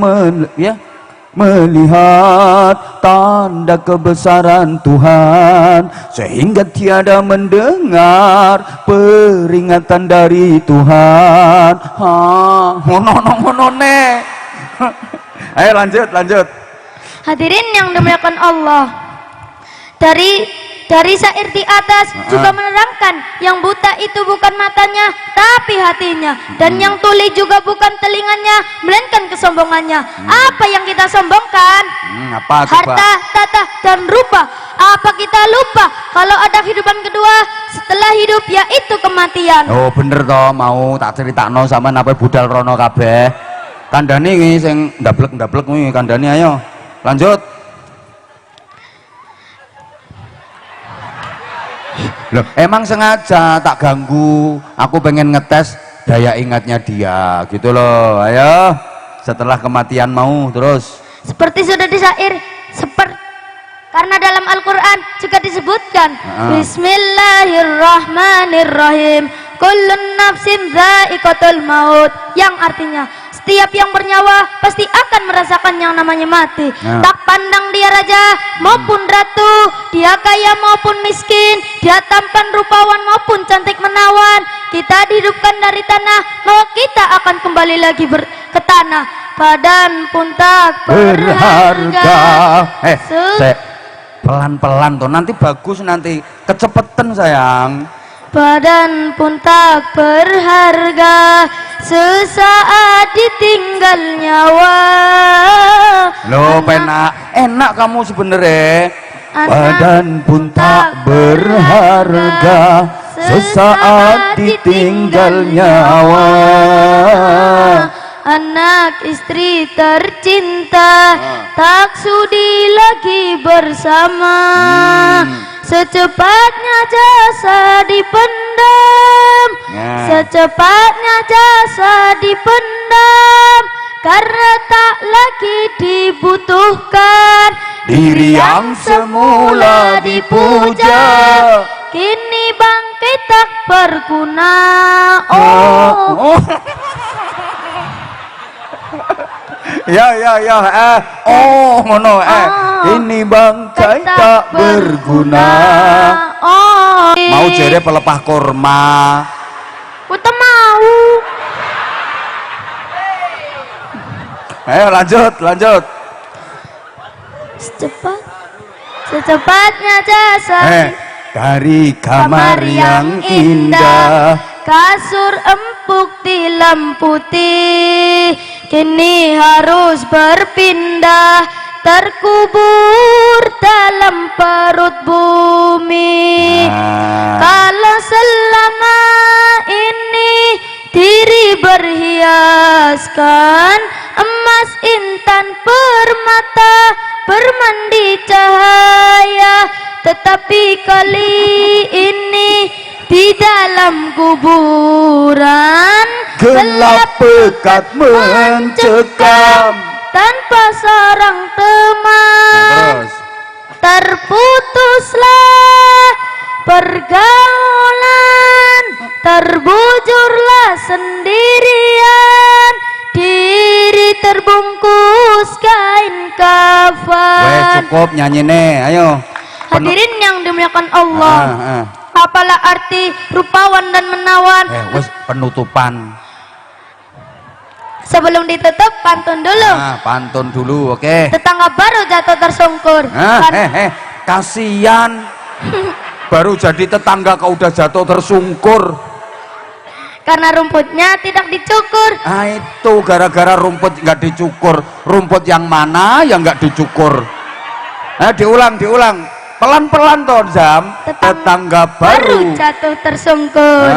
melihat tanda kebesaran Tuhan, sehingga tiada mendengar peringatan dari Tuhan. Ngono ne. Ayo lanjut. Hadirin yang dimuliakan Allah, dari syair di atas juga menerangkan yang buta itu bukan matanya tapi hatinya, dan yang tuli juga bukan telinganya melainkan kesombongannya. Apa yang kita sombongkan? Harta, tata, dan rupa. Apa kita lupa kalau ada kehidupan kedua setelah hidup, yaitu kematian? Oh bener toh, mau tak ceritakno sama napa budal rono kabeh. Kandhane iki sing ndablek-ndablek kuwi kandhane. Ayo lanjut. Loh, emang sengaja tak ganggu. Aku pengen ngetes daya ingatnya dia, gitu loh. Ayo, setelah kematian mau terus. Seperti sudah disair, karena dalam Al-Quran juga disebutkan Bismillahirrahmanirrahim, kullun nafsin dha'iqatul maut, yang artinya setiap yang bernyawa pasti akan merasakan yang namanya mati. Tak pandang dia raja maupun ratu, dia kaya maupun miskin, dia tampan rupawan maupun cantik menawan, kita dihidupkan dari tanah, maka kita akan kembali lagi ke tanah. Badan pun tak berharga. Pelan-pelan tuh, nanti bagus, nanti kecepetan sayang. Badan pun tak berharga, sesaat ditinggal nyawa. Loh, enak kamu sebenernya. Badan pun tak berharga, sesaat ditinggal nyawa. Anak istri tercinta tak sudi lagi bersama. Secepatnya jasa dipendam, secepatnya jasa dipendam, karena tak lagi dibutuhkan. Diri yang semula dipuja kini bangkit tak berguna. Ngono ini bangkai tak berguna. Mau jere pelepah kurma. Kita mau. Ayo lanjut. Secepatnya jasa dari kamar yang indah, kasur empuk tilam putih, kini harus berpindah, terkubur dalam perut bumi. Kalau selama ini diri berhiaskan emas intan permata, bermandi cahaya, tetapi kali ini di dalam kuburan gelap pekat mencekam, tanpa seorang teman. Terputuslah pergaulan, terbujurlah sendirian, diri terbungkus kain kafan. Cukup nyanyi nih, ayo. Hadirin yang dimuliakan Allah, apalah arti rupawan dan menawan? Wes penutupan. Sebelum ditutup pantun dulu. Pantun dulu, oke. Tetangga baru jatuh tersungkur. Kasihan. Baru jadi tetangga kau udah jatuh tersungkur. Karena rumputnya tidak dicukur. Itu gara-gara rumput nggak dicukur. Rumput yang mana yang nggak dicukur? Diulang. Pelan-pelan toh Zam. Tetangga baru jatuh tersungkur.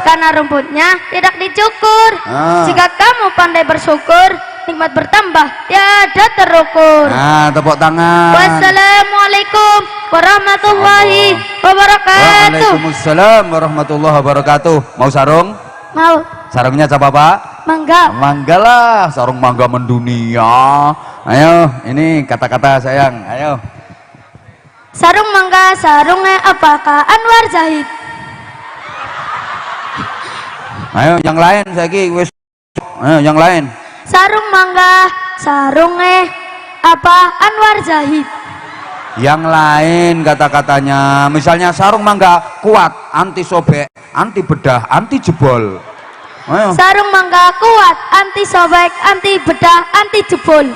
Karena rumputnya tidak dicukur. Jika kamu pandai bersyukur, nikmat bertambah tiada terukur. Tepuk tangan. Wassalamualaikum warahmatullahi wabarakatuh. Waalaikumsalam warahmatullahi wabarakatuh. Mau sarung? Mau. Sarungnya apa Pak? Mangga. Mangga lah, sarung mangga mendunia. Ayo, ini kata-kata sayang. Ayo. Sarung mangga, sarungnya apakah Anwar Zahid? Ayo, yang lain saiki wis. Ayo, yang lain. Sarung mangga, sarungnya apa Anwar Zahid? Yang lain kata-katanya, misalnya sarung mangga kuat, anti sobek, anti bedah, anti jebol. Ayo. Sarung mangga kuat, anti sobek, anti bedah, anti jebol.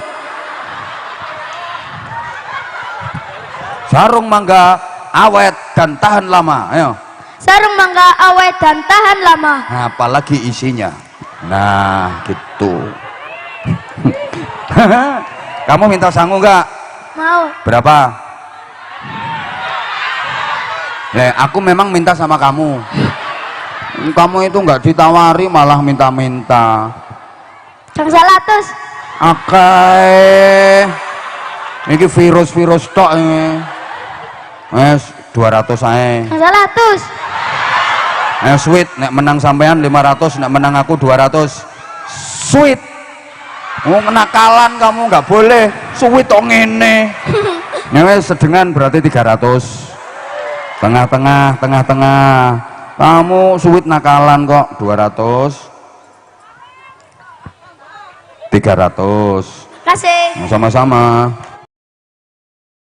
Sarung mangga awet dan tahan lama. Ayo. Sarung mangga awet dan tahan lama. Nah, apalagi isinya. Nah, gitu. Kamu minta sangu nggak? Mau. Berapa? Aku memang minta sama kamu. Kamu itu nggak ditawari malah minta-minta. Yang 100. Akai. Ini virus-virus tok ini. Wes 200 ae. Salah tus. Sweet, nek menang sampean 500, nek menang aku 200. Sweet. Oh, kenakalan kamu, nggak boleh. Sweet kok ngene. Wes sedengan berarti 300. Tengah-tengah. Kamu sweet nakalan kok 200. 300. Kasih. Sama-sama.